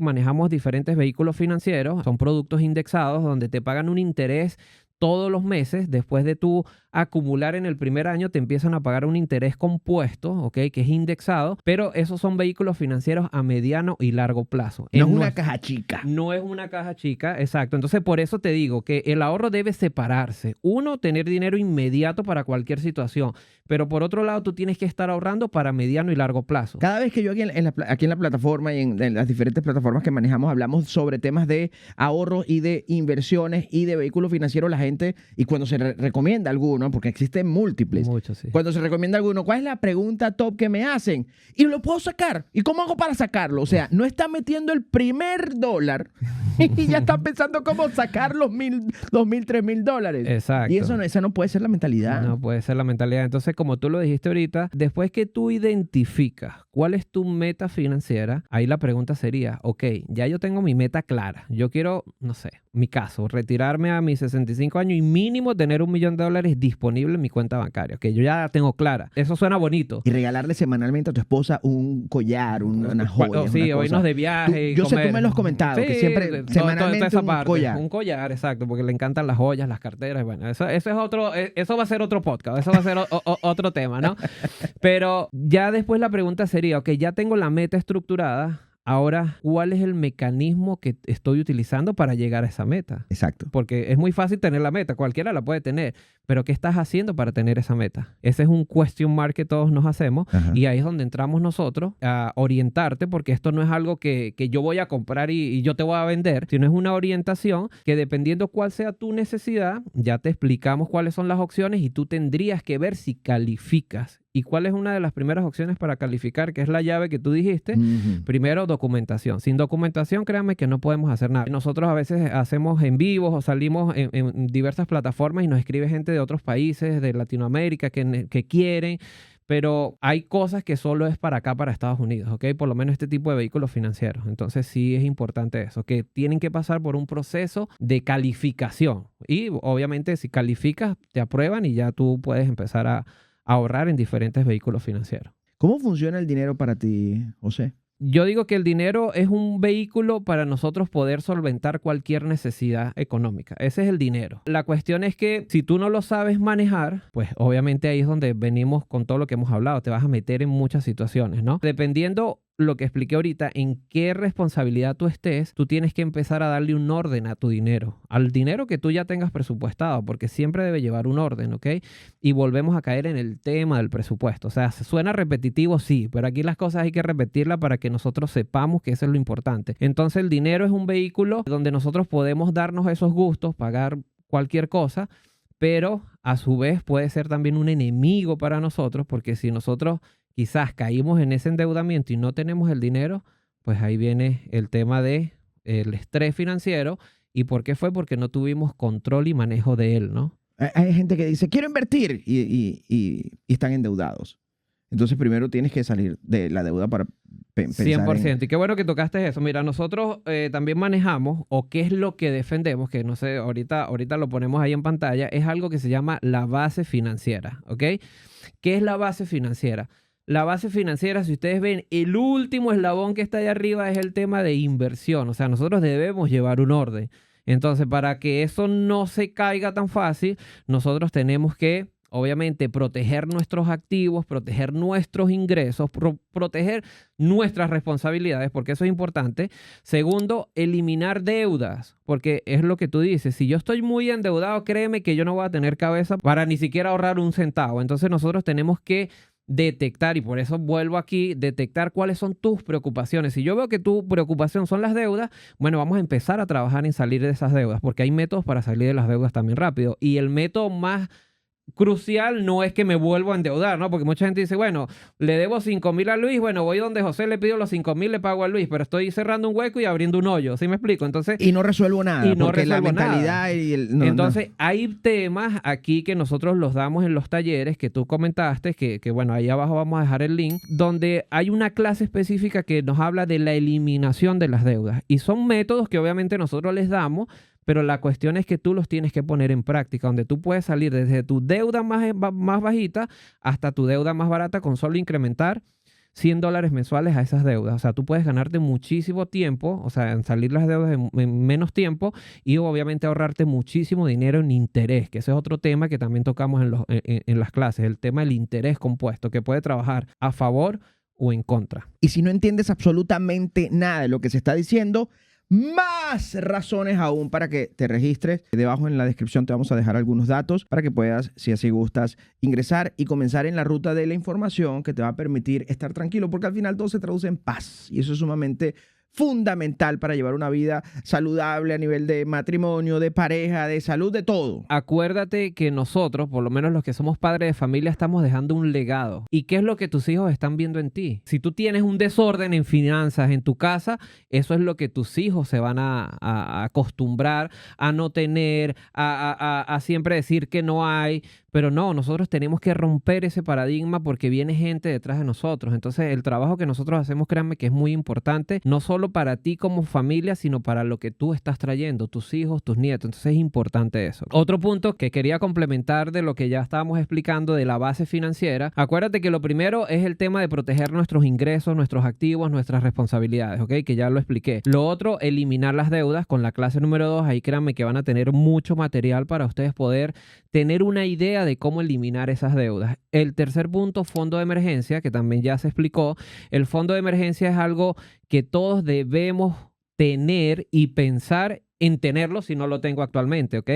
manejamos diferentes vehículos financieros. Son productos indexados donde te pagan un interés todos los meses. Después de tú acumular en el primer año, te empiezan a pagar un interés compuesto, ¿ok? Que es indexado, pero esos son vehículos financieros a mediano y largo plazo. No es una caja chica. No es una caja chica, exacto. Entonces, por eso te digo que el ahorro debe separarse. Uno, tener dinero inmediato para cualquier situación, pero por otro lado, tú tienes que estar ahorrando para mediano y largo plazo. Cada vez que yo aquí en la plataforma y en las diferentes plataformas que manejamos, hablamos sobre temas de ahorro y de inversiones y de vehículos financieros, la gente, y cuando se recomienda alguno, porque existen múltiples. Muchos, sí. Cuando se recomienda alguno, ¿cuál es la pregunta top que me hacen? Y lo puedo sacar. ¿Y cómo hago para sacarlo? O sea, no está metiendo el primer dólar y ya está pensando cómo sacar los $1,000, $2,000, $3,000. Exacto. Y esa no puede ser la mentalidad. No puede ser la mentalidad. Entonces, como tú lo dijiste ahorita, después que tú identificas cuál es tu meta financiera, ahí la pregunta sería, ok, ya yo tengo mi meta clara. Yo quiero, no sé, mi caso, retirarme a mis 65 años y mínimo tener $1,000,000 disponible en mi cuenta bancaria, que yo ya la tengo clara. Eso suena bonito. Y regalarle semanalmente a tu esposa un collar, una joya. Sí, o irnos de viaje. Yo sé, tú me lo has comentado, que siempre semanalmente esa un parte, collar. Un collar, exacto, porque le encantan las joyas, las carteras. Bueno, eso es otro, eso va a ser otro podcast, eso va a ser otro tema, ¿no? Pero ya después la pregunta sería, ok, ya tengo la meta estructurada. Ahora, ¿cuál es el mecanismo que estoy utilizando para llegar a esa meta? Exacto. Porque es muy fácil tener la meta, cualquiera la puede tener, pero ¿qué estás haciendo para tener esa meta? Ese es un question mark que todos nos hacemos. Ajá. Y ahí es donde entramos nosotros a orientarte, porque esto no es algo que yo voy a comprar y yo te voy a vender, sino es una orientación que dependiendo cuál sea tu necesidad, ya te explicamos cuáles son las opciones y tú tendrías que ver si calificas. ¿Y cuál es una de las primeras opciones para calificar? Que es la llave que tú dijiste. Primero, documentación. Sin documentación, créanme que no podemos hacer nada. Nosotros a veces hacemos en vivos o salimos en diversas plataformas y nos escribe gente de otros países, de Latinoamérica, que quieren, pero hay cosas que solo es para acá, para Estados Unidos, ¿ok? Por lo menos este tipo de vehículos financieros. Entonces sí es importante eso, que tienen que pasar por un proceso de calificación. Y obviamente si calificas, te aprueban y ya tú puedes empezar a ahorrar en diferentes vehículos financieros. ¿Cómo funciona el dinero para ti, José? Yo digo que el dinero es un vehículo para nosotros poder solventar cualquier necesidad económica. Ese es el dinero. La cuestión es que si tú no lo sabes manejar, pues obviamente ahí es donde venimos con todo lo que hemos hablado. Te vas a meter en muchas situaciones, ¿no? Dependiendo lo que expliqué ahorita, en qué responsabilidad tú estés, tú tienes que empezar a darle un orden a tu dinero, al dinero que tú ya tengas presupuestado, porque siempre debe llevar un orden, ¿ok? Y volvemos a caer en el tema del presupuesto. O sea, suena repetitivo, sí, pero aquí las cosas hay que repetirlas para que nosotros sepamos que eso es lo importante. Entonces el dinero es un vehículo donde nosotros podemos darnos esos gustos, pagar cualquier cosa, pero a su vez puede ser también un enemigo para nosotros, porque si nosotros quizás caímos en ese endeudamiento y no tenemos el dinero, pues ahí viene el tema de el estrés financiero. ¿Y por qué fue? Porque no tuvimos control y manejo de él, ¿no? Hay gente que dice, quiero invertir y están endeudados. Entonces primero tienes que salir de la deuda para pensar 100%. Y qué bueno que tocaste eso. Mira, nosotros también manejamos, o qué es lo que defendemos, que no sé, ahorita lo ponemos ahí en pantalla, es algo que se llama la base financiera, ¿ok? ¿Qué es la base financiera? La base financiera, si ustedes ven, el último eslabón que está ahí arriba es el tema de inversión. O sea, nosotros debemos llevar un orden. Entonces, para que eso no se caiga tan fácil, nosotros tenemos que, obviamente, proteger nuestros activos, proteger nuestros ingresos, proteger nuestras responsabilidades, porque eso es importante. Segundo, eliminar deudas, porque es lo que tú dices. Si yo estoy muy endeudado, créeme que yo no voy a tener cabeza para ni siquiera ahorrar un centavo. Entonces, nosotros tenemos que detectar, y por eso vuelvo aquí, detectar cuáles son tus preocupaciones. Si yo veo que tu preocupación son las deudas, bueno, vamos a empezar a trabajar en salir de esas deudas, porque hay métodos para salir de las deudas también rápido. Y el método más crucial no es que me vuelvo a endeudar, ¿no? Porque mucha gente dice, bueno, le debo 5,000 a Luis, bueno, voy donde José, le pido los 5,000, le pago a Luis, pero estoy cerrando un hueco y abriendo un hoyo, ¿sí me explico? Entonces, y no resuelvo nada, y no porque la resuelvo nada. mentalidad y Entonces, hay temas aquí que nosotros los damos en los talleres que tú comentaste, que bueno, ahí abajo vamos a dejar el link, donde hay una clase específica que nos habla de la eliminación de las deudas. Y son métodos que obviamente nosotros les damos, pero la cuestión es que tú los tienes que poner en práctica, donde tú puedes salir desde tu deuda más bajita hasta tu deuda más barata con solo incrementar $100 mensuales a esas deudas. O sea, tú puedes ganarte muchísimo tiempo, o sea, en salir las deudas en menos tiempo y obviamente ahorrarte muchísimo dinero en interés, que ese es otro tema que también tocamos en las clases, el tema del interés compuesto, que puede trabajar a favor o en contra. Y si no entiendes absolutamente nada de lo que se está diciendo, más razones aún para que te registres. Debajo en la descripción te vamos a dejar algunos datos para que puedas, si así gustas, ingresar y comenzar en la ruta de la información que te va a permitir estar tranquilo, porque al final todo se traduce en paz y eso es sumamente fundamental para llevar una vida saludable a nivel de matrimonio, de pareja, de salud, de todo. Acuérdate que nosotros, por lo menos los que somos padres de familia, estamos dejando un legado. ¿Y qué es lo que tus hijos están viendo en ti? Si tú tienes un desorden en finanzas en tu casa, eso es lo que tus hijos se van a acostumbrar a no tener, a siempre decir que no hay. Pero no, nosotros tenemos que romper ese paradigma porque viene gente detrás de nosotros. Entonces, el trabajo que nosotros hacemos, créanme que es muy importante, no solo para ti como familia, sino para lo que tú estás trayendo, tus hijos, tus nietos. Entonces, es importante eso. Otro punto que quería complementar de lo que ya estábamos explicando de la base financiera, acuérdate que lo primero es el tema de proteger nuestros ingresos, nuestros activos, nuestras responsabilidades, ¿ok? Que ya lo expliqué. Lo otro, eliminar las deudas con la clase número 2. Ahí créanme que van a tener mucho material para ustedes poder tener una idea de cómo eliminar esas deudas. El tercer punto, fondo de emergencia, que también ya se explicó. El fondo de emergencia es algo que todos debemos tener y pensar en tenerlo si no lo tengo actualmente, ¿ok?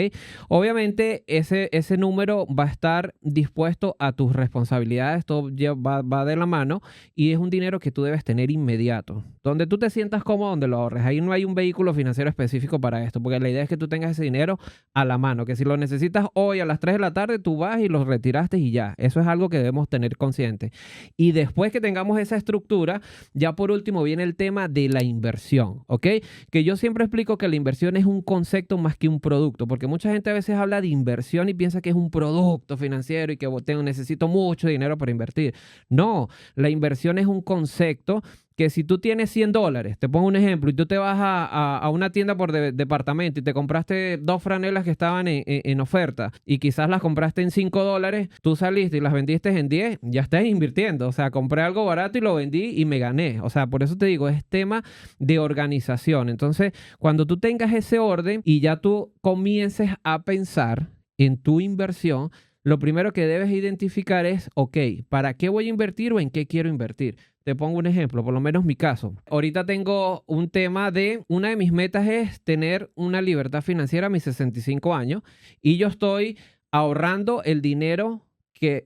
Obviamente ese número va a estar dispuesto a tus responsabilidades, todo ya va de la mano y es un dinero que tú debes tener inmediato. Donde tú te sientas cómodo, donde lo ahorres. Ahí no hay un vehículo financiero específico para esto, porque la idea es que tú tengas ese dinero a la mano, que si lo necesitas hoy a las 3 de la tarde, tú vas y lo retiraste y ya. Eso es algo que debemos tener consciente. Y después que tengamos esa estructura, ya por último viene el tema de la inversión, ¿ok? Que yo siempre explico que la inversión es un concepto más que un producto, porque mucha gente a veces habla de inversión y piensa que es un producto financiero y que necesito mucho dinero para invertir. No, la inversión es un concepto que si tú tienes $100, te pongo un ejemplo, y tú te vas a una tienda por departamento y te compraste 2 franelas que estaban en oferta y quizás las compraste en $5, tú saliste y las vendiste en 10, ya estás invirtiendo. O sea, compré algo barato y lo vendí y me gané. O sea, por eso te digo, es tema de organización. Entonces, cuando tú tengas ese orden y ya tú comiences a pensar en tu inversión, lo primero que debes identificar es, ok, ¿para qué voy a invertir o en qué quiero invertir? Te pongo un ejemplo, por lo menos mi caso. Ahorita tengo un tema una de mis metas es tener una libertad financiera a mis 65 años y yo estoy ahorrando el dinero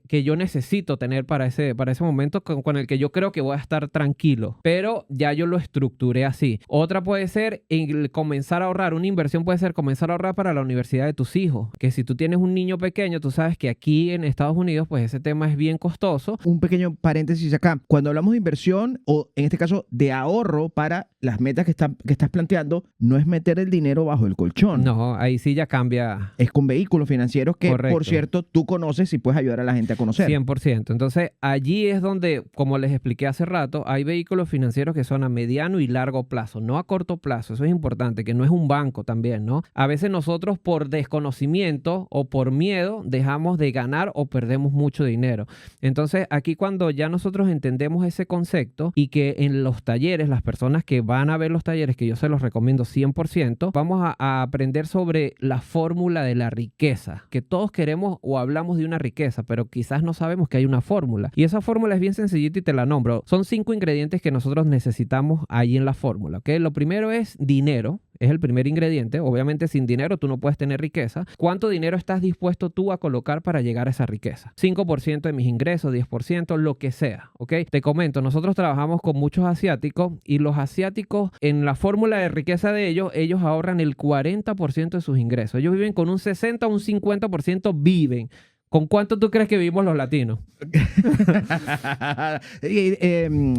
que yo necesito tener para ese momento con el que yo creo que voy a estar tranquilo. Pero ya yo lo estructuré así. Otra puede ser comenzar a ahorrar. Una inversión puede ser comenzar a ahorrar para la universidad de tus hijos. Que si tú tienes un niño pequeño, tú sabes que aquí en Estados Unidos, pues ese tema es bien costoso. Un pequeño paréntesis acá. Cuando hablamos de inversión, o en este caso de ahorro para las metas que estás planteando, no es meter el dinero bajo el colchón. No, ahí sí ya cambia. Es con vehículos financieros que, Correcto. Por cierto, tú conoces y puedes ayudar a la gente a conocer. 100%. Entonces, allí es donde, como les expliqué hace rato, hay vehículos financieros que son a mediano y largo plazo, no a corto plazo. Eso es importante, que no es un banco también, ¿no? A veces nosotros por desconocimiento o por miedo dejamos de ganar o perdemos mucho dinero. Entonces, aquí cuando ya nosotros entendemos ese concepto y que en los talleres, las personas que van a ver los talleres, que yo se los recomiendo 100%, vamos a aprender sobre la fórmula de la riqueza, que todos queremos o hablamos de una riqueza, pero quizás no sabemos que hay una fórmula. Y esa fórmula es bien sencillita y te la nombro. Son 5 ingredientes que nosotros necesitamos ahí en la fórmula, ¿ok? Lo primero es dinero. Es el primer ingrediente. Obviamente sin dinero tú no puedes tener riqueza. ¿Cuánto dinero estás dispuesto tú a colocar para llegar a esa riqueza? 5% de mis ingresos, 10%, lo que sea, ¿ok? Te comento, nosotros trabajamos con muchos asiáticos y los asiáticos en la fórmula de riqueza de ellos ahorran el 40% de sus ingresos. Ellos viven con un 60 o un 50% viven. ¿Con cuánto tú crees que vivimos los latinos?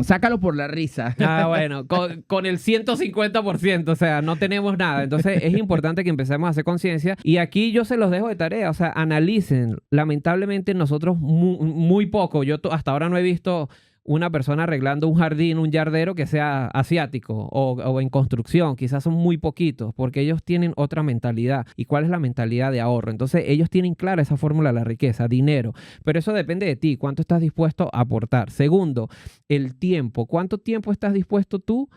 Sácalo por la risa. Bueno, con el 150%, o sea, no tenemos nada. Entonces es importante que empecemos a hacer conciencia y aquí yo se los dejo de tarea, o sea, analicen. Lamentablemente nosotros muy poco, yo hasta ahora no he visto una persona arreglando un jardín, un yardero que sea asiático o en construcción. Quizás son muy poquitos porque ellos tienen otra mentalidad. ¿Y cuál es la mentalidad de ahorro? Entonces ellos tienen clara esa fórmula de la riqueza, dinero. Pero eso depende de ti, cuánto estás dispuesto a aportar. Segundo, el tiempo. ¿Cuánto tiempo estás dispuesto tú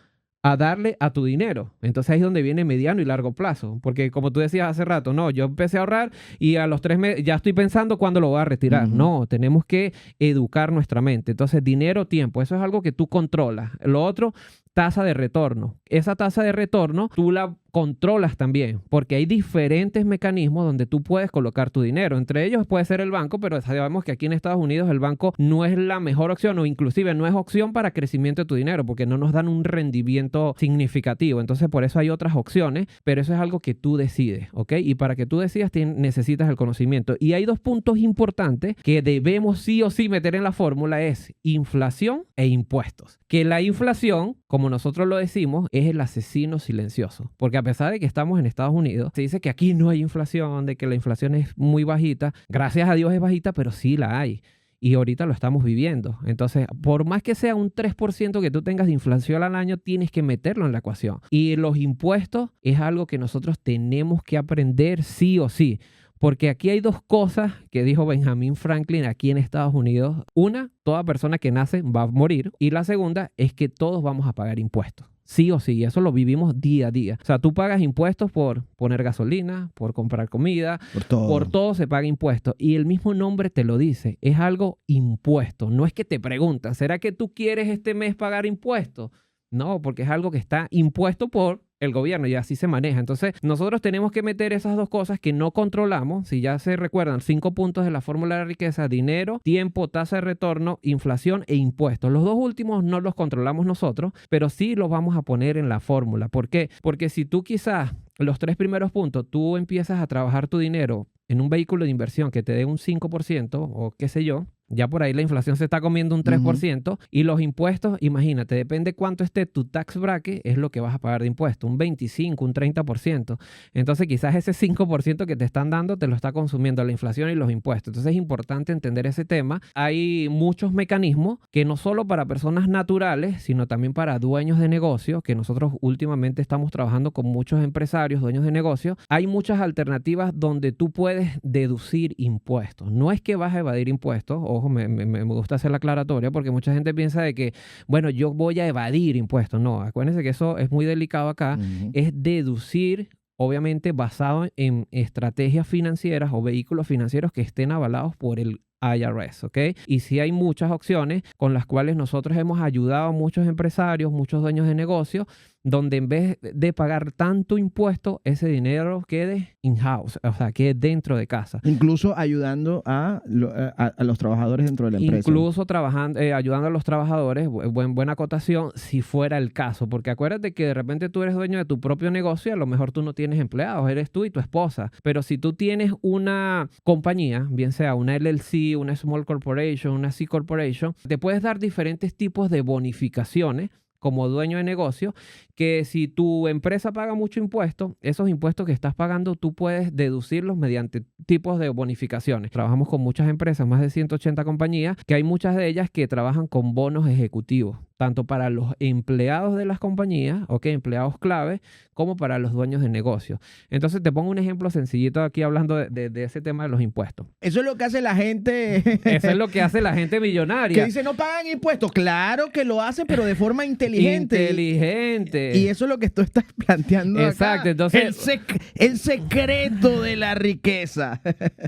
a darle a tu dinero? Entonces ahí es donde viene mediano y largo plazo. Porque como tú decías hace rato, no, yo empecé a ahorrar y a los 3 meses ya estoy pensando cuándo lo voy a retirar. No, tenemos que educar nuestra mente. Entonces dinero, tiempo, eso es algo que tú controlas. Lo otro, tasa de retorno. Esa tasa de retorno tú la controlas también, porque hay diferentes mecanismos donde tú puedes colocar tu dinero. Entre ellos puede ser el banco, pero sabemos que aquí en Estados Unidos el banco no es la mejor opción o inclusive no es opción para crecimiento de tu dinero porque no nos dan un rendimiento significativo. Entonces por eso hay otras opciones, pero eso es algo que tú decides, ¿ok? Y para que tú decidas necesitas el conocimiento. Y hay 2 puntos importantes que debemos sí o sí meter en la fórmula, es inflación e impuestos. Que la inflación, como nosotros lo decimos, es el asesino silencioso. Porque a pesar de que estamos en Estados Unidos, se dice que aquí no hay inflación, de que la inflación es muy bajita. Gracias a Dios es bajita, pero sí la hay. Y ahorita lo estamos viviendo. Entonces, por más que sea un 3% que tú tengas de inflación al año, tienes que meterlo en la ecuación. Y los impuestos es algo que nosotros tenemos que aprender sí o sí. Porque aquí hay 2 cosas que dijo Benjamin Franklin aquí en Estados Unidos. Una, toda persona que nace va a morir. Y la segunda es que todos vamos a pagar impuestos. Sí o sí, y eso lo vivimos día a día. O sea, tú pagas impuestos por poner gasolina, por comprar comida, por todo se paga impuestos. Y el mismo nombre te lo dice, es algo impuesto. No es que te preguntan, ¿será que tú quieres este mes pagar impuestos? No, porque es algo que está impuesto por el gobierno y así se maneja. Entonces, nosotros tenemos que meter esas 2 cosas que no controlamos. Si ya se recuerdan, 5 puntos de la fórmula de la riqueza: dinero, tiempo, tasa de retorno, inflación e impuestos. Los 2 últimos no los controlamos nosotros, pero sí los vamos a poner en la fórmula. ¿Por qué? Porque si tú quizás los 3 primeros puntos, tú empiezas a trabajar tu dinero en un vehículo de inversión que te dé un 5% o qué sé yo, Ya por ahí la inflación se está comiendo un 3%. Y los impuestos, imagínate, depende cuánto esté tu tax bracket, es lo que vas a pagar de impuestos. Un 25, un 30%. Entonces quizás ese 5% que te están dando te lo está consumiendo la inflación y los impuestos. Entonces es importante entender ese tema. Hay muchos mecanismos que no solo para personas naturales, sino también para dueños de negocios, que nosotros últimamente estamos trabajando con muchos empresarios, dueños de negocios. Hay muchas alternativas donde tú puedes deducir impuestos. No es que vas a evadir impuestos. Ojo, me gusta hacer la aclaratoria porque mucha gente piensa de que, bueno, yo voy a evadir impuestos. No, acuérdense que eso es muy delicado acá. Es deducir, obviamente basado en estrategias financieras o vehículos financieros que estén avalados por el IRS, ¿ok? Y sí hay muchas opciones con las cuales nosotros hemos ayudado a muchos empresarios, muchos dueños de negocios, donde en vez de pagar tanto impuesto, ese dinero quede in-house, o sea, quede dentro de casa. Incluso ayudando a los trabajadores dentro de la empresa. Incluso ayudando a los trabajadores, buena acotación, si fuera el caso. Porque acuérdate que de repente tú eres dueño de tu propio negocio y a lo mejor tú no tienes empleados, eres tú y tu esposa. Pero si tú tienes una compañía, bien sea una LLC, una Small Corporation, una C Corporation, te puedes dar diferentes tipos de bonificaciones como dueño de negocio, que si tu empresa paga mucho impuesto, esos impuestos que estás pagando tú puedes deducirlos mediante tipos de bonificaciones. Trabajamos con muchas empresas, más de 180 compañías, que hay muchas de ellas que trabajan con bonos ejecutivos, tanto para los empleados de las compañías, empleados clave, como para los dueños de negocios. Entonces te pongo un ejemplo sencillito aquí hablando de ese tema de los impuestos. Eso es lo que hace la gente. Eso es lo que hace la gente millonaria. Que dice no pagan impuestos. Claro que lo hacen, pero de forma inteligente. Y eso es lo que tú estás planteando. Exacto. Acá. Entonces, el secreto de la riqueza.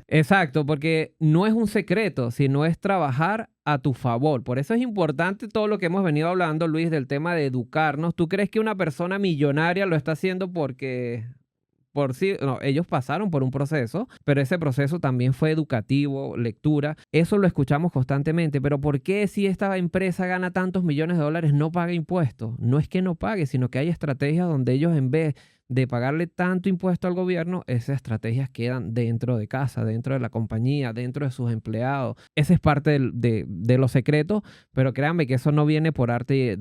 Exacto, porque no es un secreto, sino es trabajar a tu favor. Por eso es importante todo lo que hemos venido hablando, Luis, del tema de educarnos. ¿Tú crees que una persona millonaria lo está haciendo porque por sí? No, ellos pasaron por un proceso, pero ese proceso también fue educativo, lectura. Eso lo escuchamos constantemente. Pero ¿por qué si esta empresa gana tantos millones de dólares no paga impuestos? No es que no pague, sino que hay estrategias donde ellos en vez de pagarle tanto impuesto al gobierno, esas estrategias quedan dentro de casa, dentro de la compañía, dentro de sus empleados. Ese es parte de los secretos, pero créanme que eso no viene por arte,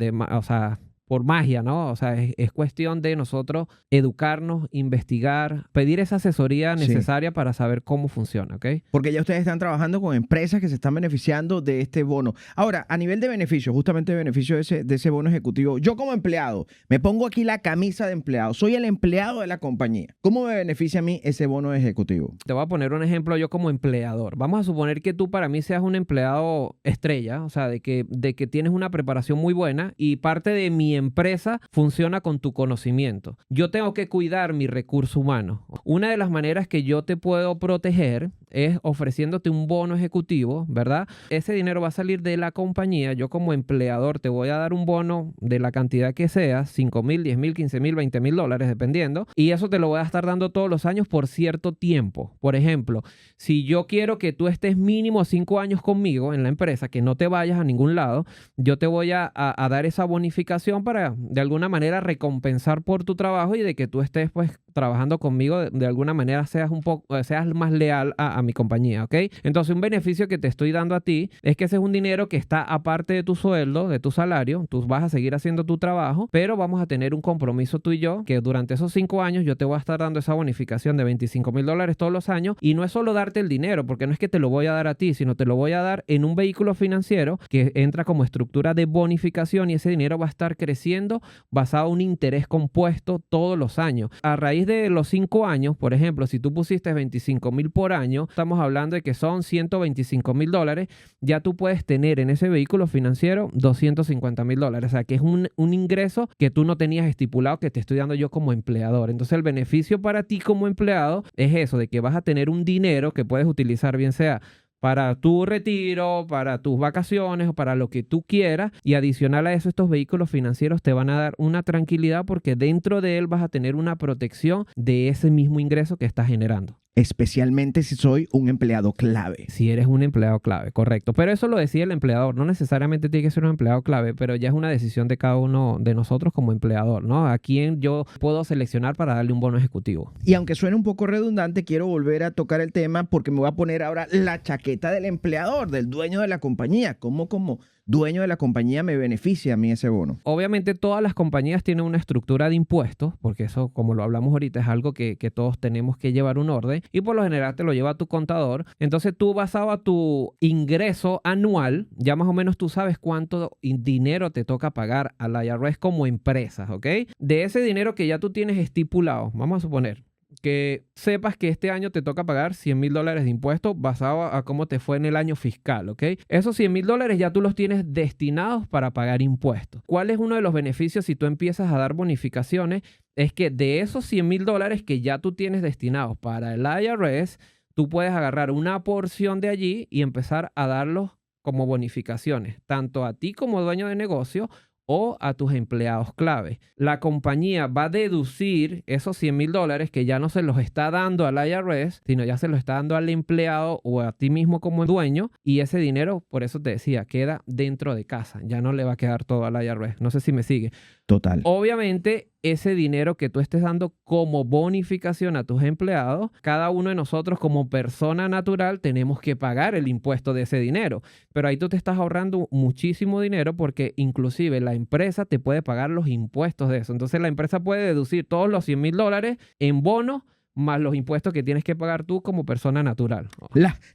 por magia, ¿no? O sea, es cuestión de nosotros educarnos, investigar, pedir esa asesoría necesaria para saber cómo funciona, ¿ok? Porque ya ustedes están trabajando con empresas que se están beneficiando de este bono. Ahora, a nivel de beneficio, justamente de beneficio de ese bono ejecutivo, yo como empleado, me pongo aquí la camisa de empleado, soy el empleado de la compañía. ¿Cómo me beneficia a mí ese bono ejecutivo? Te voy a poner un ejemplo yo como empleador. Vamos a suponer que tú para mí seas un empleado estrella, o sea, de que tienes una preparación muy buena y parte de mi empresa funciona con tu conocimiento. Yo tengo que cuidar mi recurso humano. Una de las maneras que yo te puedo proteger es ofreciéndote un bono ejecutivo, ¿verdad? Ese dinero va a salir de la compañía. Yo como empleador te voy a dar un bono de la cantidad que sea, $5,000, $10,000, $15,000, $20,000, dependiendo. Y eso te lo voy a estar dando todos los años por cierto tiempo. Por ejemplo, si yo quiero que tú estés mínimo 5 años conmigo en la empresa, que no te vayas a ningún lado, yo te voy a dar esa bonificación para de alguna manera recompensar por tu trabajo y de que tú estés pues trabajando conmigo de alguna manera seas más leal a mi compañía, ¿ok? Entonces un beneficio que te estoy dando a ti es que ese es un dinero que está aparte de tu sueldo, de tu salario. Tú vas a seguir haciendo tu trabajo, pero vamos a tener un compromiso tú y yo que durante esos 5 años yo te voy a estar dando esa bonificación de $25,000 todos los años. Y no es solo darte el dinero, porque no es que te lo voy a dar a ti, sino te lo voy a dar en un vehículo financiero que entra como estructura de bonificación y ese dinero va a estar creciendo basado en un interés compuesto todos los años. A raíz de los 5 años, por ejemplo, si tú pusiste $25,000 por año, estamos hablando de que son $125,000, ya tú puedes tener en ese vehículo financiero $250,000. O sea, que es un ingreso que tú no tenías estipulado, que te estoy dando yo como empleador. Entonces, el beneficio para ti como empleado es eso, de que vas a tener un dinero que puedes utilizar, bien sea para tu retiro, para tus vacaciones o para lo que tú quieras. Y adicional a eso, estos vehículos financieros te van a dar una tranquilidad porque dentro de él vas a tener una protección de ese mismo ingreso que estás generando. especialmente si soy un empleado clave. Si eres un empleado clave, correcto. Pero eso lo decide el empleador. No necesariamente tiene que ser un empleado clave, pero ya es una decisión de cada uno de nosotros como empleador, ¿no? A quién yo puedo seleccionar para darle un bono ejecutivo. Y aunque suene un poco redundante, quiero volver a tocar el tema porque me voy a poner ahora la chaqueta del empleador, del dueño de la compañía. ¿Cómo como dueño de la compañía me beneficia a mí ese bono? Obviamente todas las compañías tienen una estructura de impuestos, porque eso, como lo hablamos ahorita, es algo que todos tenemos que llevar un orden y por lo general te lo lleva tu contador. Entonces tú, basado a tu ingreso anual, ya más o menos tú sabes cuánto dinero te toca pagar a la IRS como empresa, ¿ok? De ese dinero que ya tú tienes estipulado, vamos a suponer que sepas que este año te toca pagar $100,000 de impuestos basado a cómo te fue en el año fiscal, ¿ok? Esos $100,000 ya tú los tienes destinados para pagar impuestos. ¿Cuál es uno de los beneficios si tú empiezas a dar bonificaciones? Es que de esos $100,000 que ya tú tienes destinados para el IRS, tú puedes agarrar una porción de allí y empezar a darlos como bonificaciones, tanto a ti como dueño de negocio o a tus empleados clave. La compañía va a deducir esos $100,000 que ya no se los está dando al IRS, sino ya se los está dando al empleado o a ti mismo como dueño, y ese dinero, por eso te decía, queda dentro de casa. Ya no le va a quedar todo al IRS. No sé si me sigue. Total. Obviamente, ese dinero que tú estés dando como bonificación a tus empleados, cada uno de nosotros como persona natural tenemos que pagar el impuesto de ese dinero. Pero ahí tú te estás ahorrando muchísimo dinero porque inclusive la empresa te puede pagar los impuestos de eso. Entonces la empresa puede deducir todos los $100,000 en bonos más los impuestos que tienes que pagar tú como persona natural.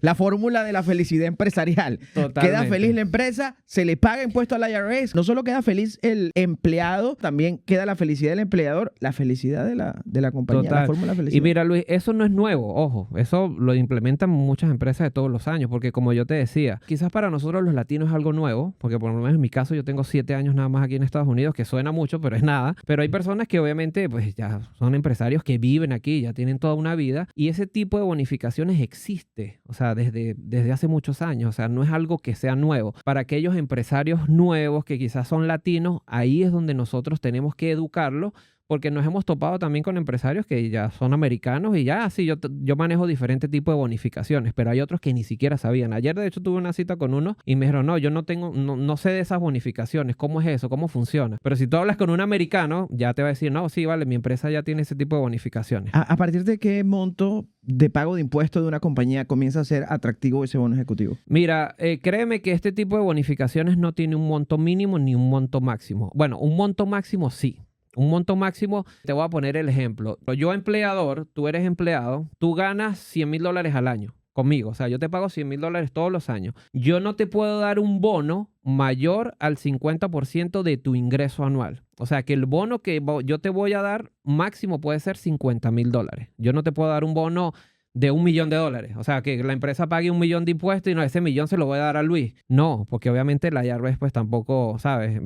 La fórmula de la felicidad empresarial. Totalmente. Queda feliz la empresa, se le paga impuesto al IRS. No solo queda feliz el empleado, también queda la felicidad del empleador, la felicidad de la compañía. Total. La fórmula de felicidad. Y mira, Luis, eso no es nuevo, ojo. Eso lo implementan muchas empresas de todos los años, porque como yo te decía, quizás para nosotros los latinos es algo nuevo, porque por lo menos en mi caso yo tengo 7 años nada más aquí en Estados Unidos, que suena mucho, pero es nada. Pero hay personas que obviamente pues ya son empresarios que viven aquí, ya tienen toda una vida, y ese tipo de bonificaciones existe, o sea, desde hace muchos años, o sea, no es algo que sea nuevo. Para aquellos empresarios nuevos que quizás son latinos, ahí es donde nosotros tenemos que educarlos, porque nos hemos topado también con empresarios que ya son americanos y ya, sí, yo manejo diferentes tipos de bonificaciones, pero hay otros que ni siquiera sabían. Ayer, de hecho, tuve una cita con uno y me dijeron, no, yo no sé de esas bonificaciones, ¿cómo es eso? ¿Cómo funciona? Pero si tú hablas con un americano, ya te va a decir, no, sí, vale, mi empresa ya tiene ese tipo de bonificaciones. ¿A partir de qué monto de pago de impuestos de una compañía comienza a ser atractivo ese bono ejecutivo? Mira, créeme que este tipo de bonificaciones no tiene un monto mínimo ni un monto máximo. Bueno, un monto máximo sí. Un monto máximo, te voy a poner el ejemplo. Yo empleador, tú eres empleado, tú ganas $100,000 al año conmigo. O sea, yo te pago $100,000 todos los años. Yo no te puedo dar un bono mayor al 50% de tu ingreso anual. O sea, que el bono que yo te voy a dar máximo puede ser $50,000. Yo no te puedo dar un bono de $1 millón. O sea, que la empresa pague $1 millón de impuestos y no, ese millón se lo voy a dar a Luis. No, porque obviamente la IRS pues tampoco, ¿sabes?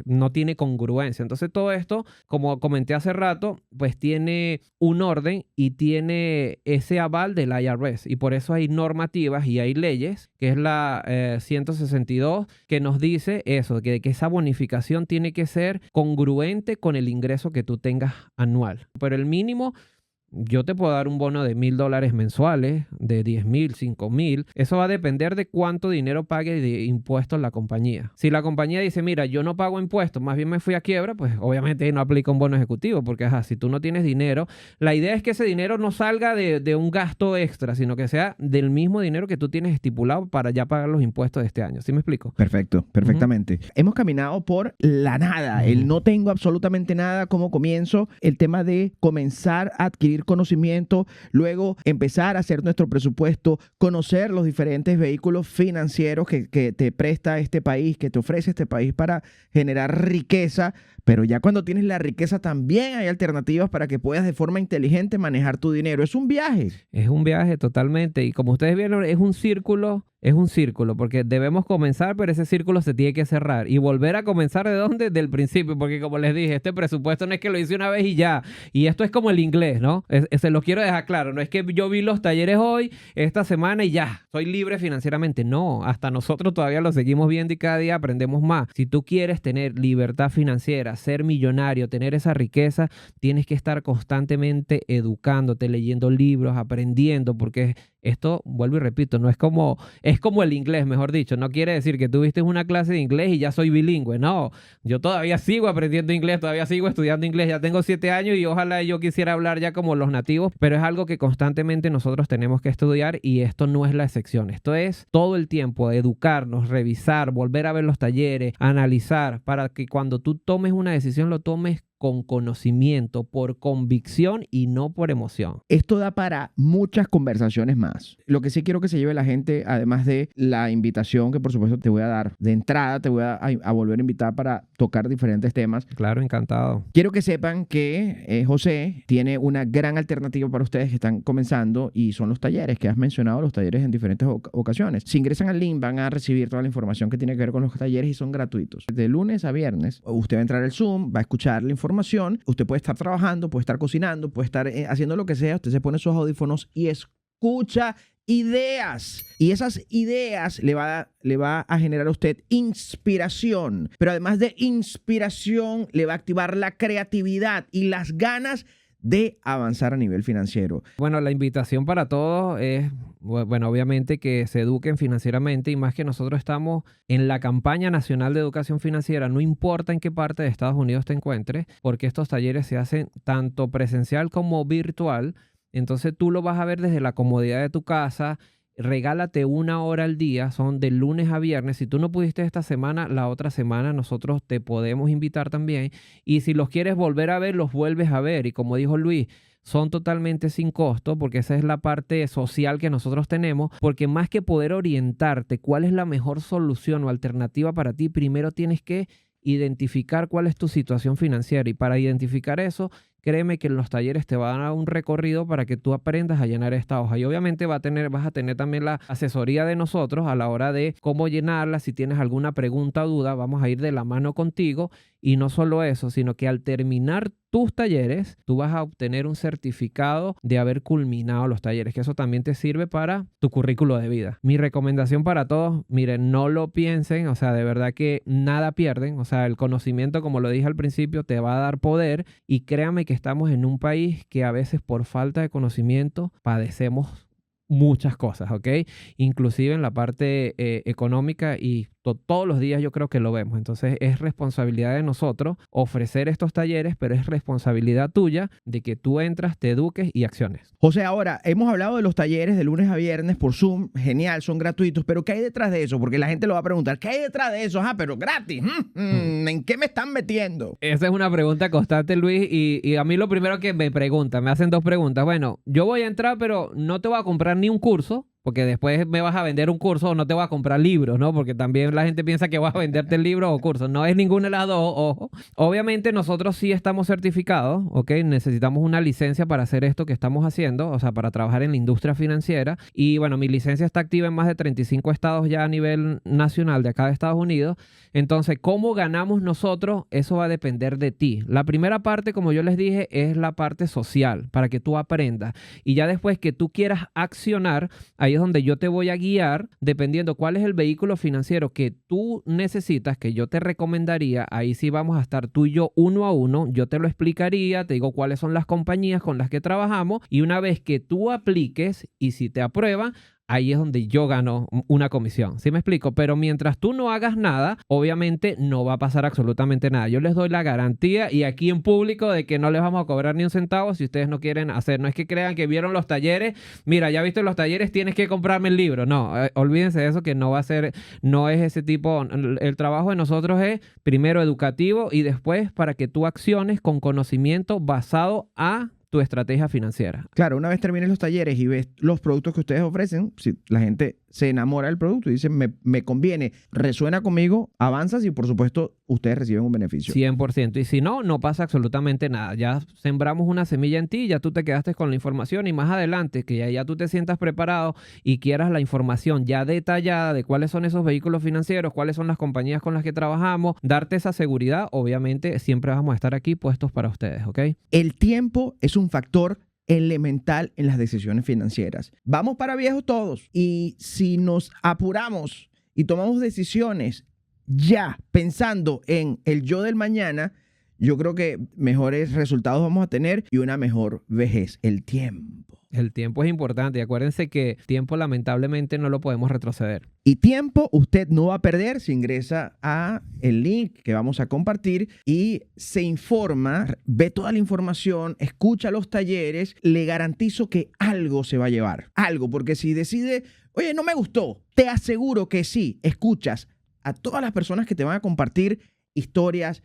No tiene congruencia. Entonces todo esto, como comenté hace rato, pues tiene un orden y tiene ese aval del IRS. Y por eso hay normativas y hay leyes, que es la 162, que nos dice eso, que esa bonificación tiene que ser congruente con el ingreso que tú tengas anual. Pero el mínimo... Yo te puedo dar un bono de $1,000 mensuales, de 10,000, 5,000. Eso va a depender de cuánto dinero pague de impuestos la compañía. Si la compañía dice, mira, yo no pago impuestos, más bien me fui a quiebra, pues obviamente no aplica un bono ejecutivo, porque si tú no tienes dinero, la idea es que ese dinero no salga de un gasto extra, sino que sea del mismo dinero que tú tienes estipulado para ya pagar los impuestos de este año. ¿Sí me explico? Perfecto, perfectamente. Hemos caminado por la nada, el no tengo absolutamente nada como comienzo, el tema de comenzar a adquirir conocimiento, luego empezar a hacer nuestro presupuesto, conocer los diferentes vehículos financieros que te presta este país, que te ofrece este país para generar riqueza, pero ya cuando tienes la riqueza también hay alternativas para que puedas de forma inteligente manejar tu dinero. Es un viaje. Es un viaje totalmente y como ustedes vieron es un círculo Es un círculo, porque debemos comenzar, pero ese círculo se tiene que cerrar y volver a comenzar ¿de dónde? Del principio, porque como les dije, este presupuesto no es que lo hice una vez y ya, y esto es como el inglés, ¿no? Se lo quiero dejar claro, no es que yo vi los talleres hoy, esta semana y ya, soy libre financieramente, no, hasta nosotros todavía lo seguimos viendo y cada día aprendemos más. Si tú quieres tener libertad financiera, ser millonario, tener esa riqueza, tienes que estar constantemente educándote, leyendo libros, aprendiendo, porque esto, vuelvo y repito, no es como, es como el inglés, mejor dicho. No quiere decir que tuviste una clase de inglés y ya soy bilingüe. No, yo todavía sigo aprendiendo inglés, todavía sigo estudiando inglés. Ya tengo 7 años y ojalá yo quisiera hablar ya como los nativos, pero es algo que constantemente nosotros tenemos que estudiar y esto no es la excepción. Esto es todo el tiempo educarnos, revisar, volver a ver los talleres, analizar, para que cuando tú tomes una decisión lo tomes con conocimiento, por convicción y no por emoción. Esto da para muchas conversaciones más. Lo que sí quiero que se lleve la gente, además de la invitación que por supuesto te voy a dar de entrada, te voy a volver a invitar para tocar diferentes temas. Claro, encantado. Quiero que sepan que José tiene una gran alternativa para ustedes que están comenzando y son los talleres que has mencionado, los talleres en diferentes ocasiones. Si ingresan al link van a recibir toda la información que tiene que ver con los talleres y son gratuitos. De lunes a viernes, usted va a entrar al Zoom, va a escuchar la información, usted puede estar trabajando, puede estar cocinando, puede estar haciendo lo que sea, usted se pone sus audífonos y escucha ideas. Y esas ideas le va a generar a usted inspiración. Pero además de inspiración, le va a activar la creatividad y las ganas de avanzar a nivel financiero. Bueno, la invitación para todos es, bueno, obviamente que se eduquen financieramente y más que nosotros estamos en la campaña nacional de educación financiera, no importa en qué parte de Estados Unidos te encuentres, porque estos talleres se hacen tanto presencial como virtual. Entonces tú lo vas a ver desde la comodidad de tu casa. Regálate 1 hora al día, son de lunes a viernes. Si tú no pudiste esta semana, la otra semana nosotros te podemos invitar también. Y si los quieres volver a ver, los vuelves a ver. Y como dijo Luis, son totalmente sin costo porque esa es la parte social que nosotros tenemos. Porque más que poder orientarte cuál es la mejor solución o alternativa para ti, primero tienes que identificar cuál es tu situación financiera. Y para identificar eso, créeme que en los talleres te van a dar un recorrido para que tú aprendas a llenar esta hoja. Y obviamente vas a tener también la asesoría de nosotros a la hora de cómo llenarla. Si tienes alguna pregunta o duda, vamos a ir de la mano contigo. Y no solo eso, sino que al terminar tus talleres, tú vas a obtener un certificado de haber culminado los talleres, que eso también te sirve para tu currículo de vida. Mi recomendación para todos, miren, no lo piensen, o sea, de verdad que nada pierden. O sea, el conocimiento, como lo dije al principio, te va a dar poder y créanme que estamos en un país que a veces por falta de conocimiento padecemos muchas cosas, ¿ok? Inclusive en la parte económica y todos los días yo creo que lo vemos. Entonces es responsabilidad de nosotros ofrecer estos talleres, pero es responsabilidad tuya de que tú entras, te eduques y acciones. José, ahora hemos hablado de los talleres de lunes a viernes por Zoom, genial, son gratuitos, pero ¿qué hay detrás de eso? Porque la gente lo va a preguntar, ¿qué hay detrás de eso? Pero gratis, ¿en qué me están metiendo? Esa es una pregunta constante, Luis, y a mí lo primero que me hacen 2 preguntas. Bueno, yo voy a entrar, pero no te voy a comprar ni un curso, porque después me vas a vender un curso o no te vas a comprar libros, ¿no? Porque también la gente piensa que vas a venderte el libro o curso. No es ninguna de las dos, ojo. Obviamente nosotros sí estamos certificados, ¿ok? Necesitamos una licencia para hacer esto que estamos haciendo, o sea, para trabajar en la industria financiera. Y bueno, mi licencia está activa en más de 35 estados ya a nivel nacional de acá de Estados Unidos. Entonces, ¿cómo ganamos nosotros? Eso va a depender de ti. La primera parte, como yo les dije, es la parte social, para que tú aprendas. Y ya después que tú quieras accionar, ahí es donde yo te voy a guiar, dependiendo cuál es el vehículo financiero que tú necesitas, que yo te recomendaría. Ahí sí vamos a estar tú y yo 1 a 1. Yo te lo explicaría, te digo cuáles son las compañías con las que trabajamos. Y una vez que tú apliques y si te aprueban, ahí es donde yo gano una comisión. ¿Sí me explico? Pero mientras tú no hagas nada, obviamente no va a pasar absolutamente nada. Yo les doy la garantía y aquí en público de que no les vamos a cobrar ni un centavo si ustedes no quieren hacer. No es que crean que vieron los talleres. Mira, ya viste los talleres, tienes que comprarme el libro. No, olvídense de eso, que no va a ser, no es ese tipo. El trabajo de nosotros es primero educativo y después para que tú acciones con conocimiento basado a tu estrategia financiera. Claro, una vez termines los talleres y ves los productos que ustedes ofrecen, si la gente se enamora del producto y dice, me conviene, resuena conmigo, avanzas y por supuesto ustedes reciben un beneficio. 100%. Y si no, no pasa absolutamente nada. Ya sembramos una semilla en ti, ya tú te quedaste con la información y más adelante, que ya tú te sientas preparado y quieras la información ya detallada de cuáles son esos vehículos financieros, cuáles son las compañías con las que trabajamos, darte esa seguridad, obviamente siempre vamos a estar aquí puestos para ustedes, ¿ok? El tiempo es un factor elemental en las decisiones financieras. Vamos para viejos todos y si nos apuramos y tomamos decisiones ya pensando en el yo del mañana, yo creo que mejores resultados vamos a tener y una mejor vejez. El tiempo. El tiempo es importante y acuérdense que tiempo lamentablemente no lo podemos retroceder. Y tiempo usted no va a perder si ingresa a el link que vamos a compartir y se informa, ve toda la información, escucha los talleres, le garantizo que algo se va a llevar. Algo, porque si decide, oye, no me gustó, te aseguro que sí, escuchas a todas las personas que te van a compartir historias,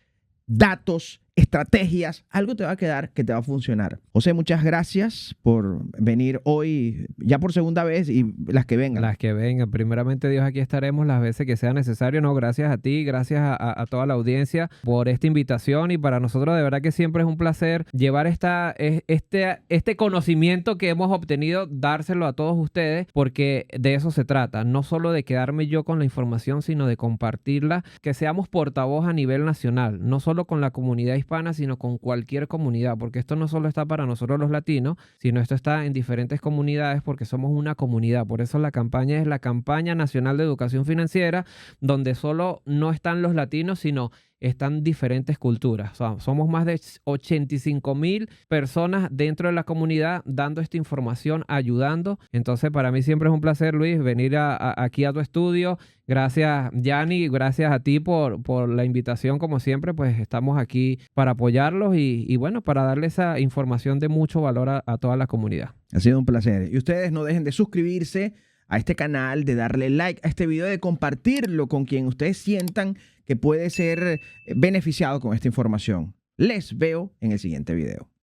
datos, estrategias, algo te va a quedar que te va a funcionar. José, muchas gracias por venir hoy, ya por segunda vez y las que vengan. Las que vengan. Primeramente, Dios, aquí estaremos las veces que sea necesario. No, gracias a ti, gracias a toda la audiencia por esta invitación y para nosotros de verdad que siempre es un placer llevar este conocimiento que hemos obtenido, dárselo a todos ustedes, porque de eso se trata. No solo de quedarme yo con la información, sino de compartirla, que seamos portavoz a nivel nacional, no solo con la comunidad hispana, sino con cualquier comunidad, porque esto no solo está para nosotros los latinos, sino esto está en diferentes comunidades porque somos una comunidad. Por eso la campaña es la Campaña Nacional de Educación Financiera, donde solo no están los latinos, sino están diferentes culturas. O sea, somos más de 85,000 personas dentro de la comunidad dando esta información, ayudando. Entonces, para mí siempre es un placer, Luis, venir aquí a tu estudio. Gracias, Yanni. Gracias a ti por la invitación. Como siempre, pues estamos aquí para apoyarlos y bueno, para darle esa información de mucho valor a toda la comunidad. Ha sido un placer. Y ustedes no dejen de suscribirse a este canal, de darle like a este video, de compartirlo con quien ustedes sientan que puede ser beneficiado con esta información. Les veo en el siguiente video.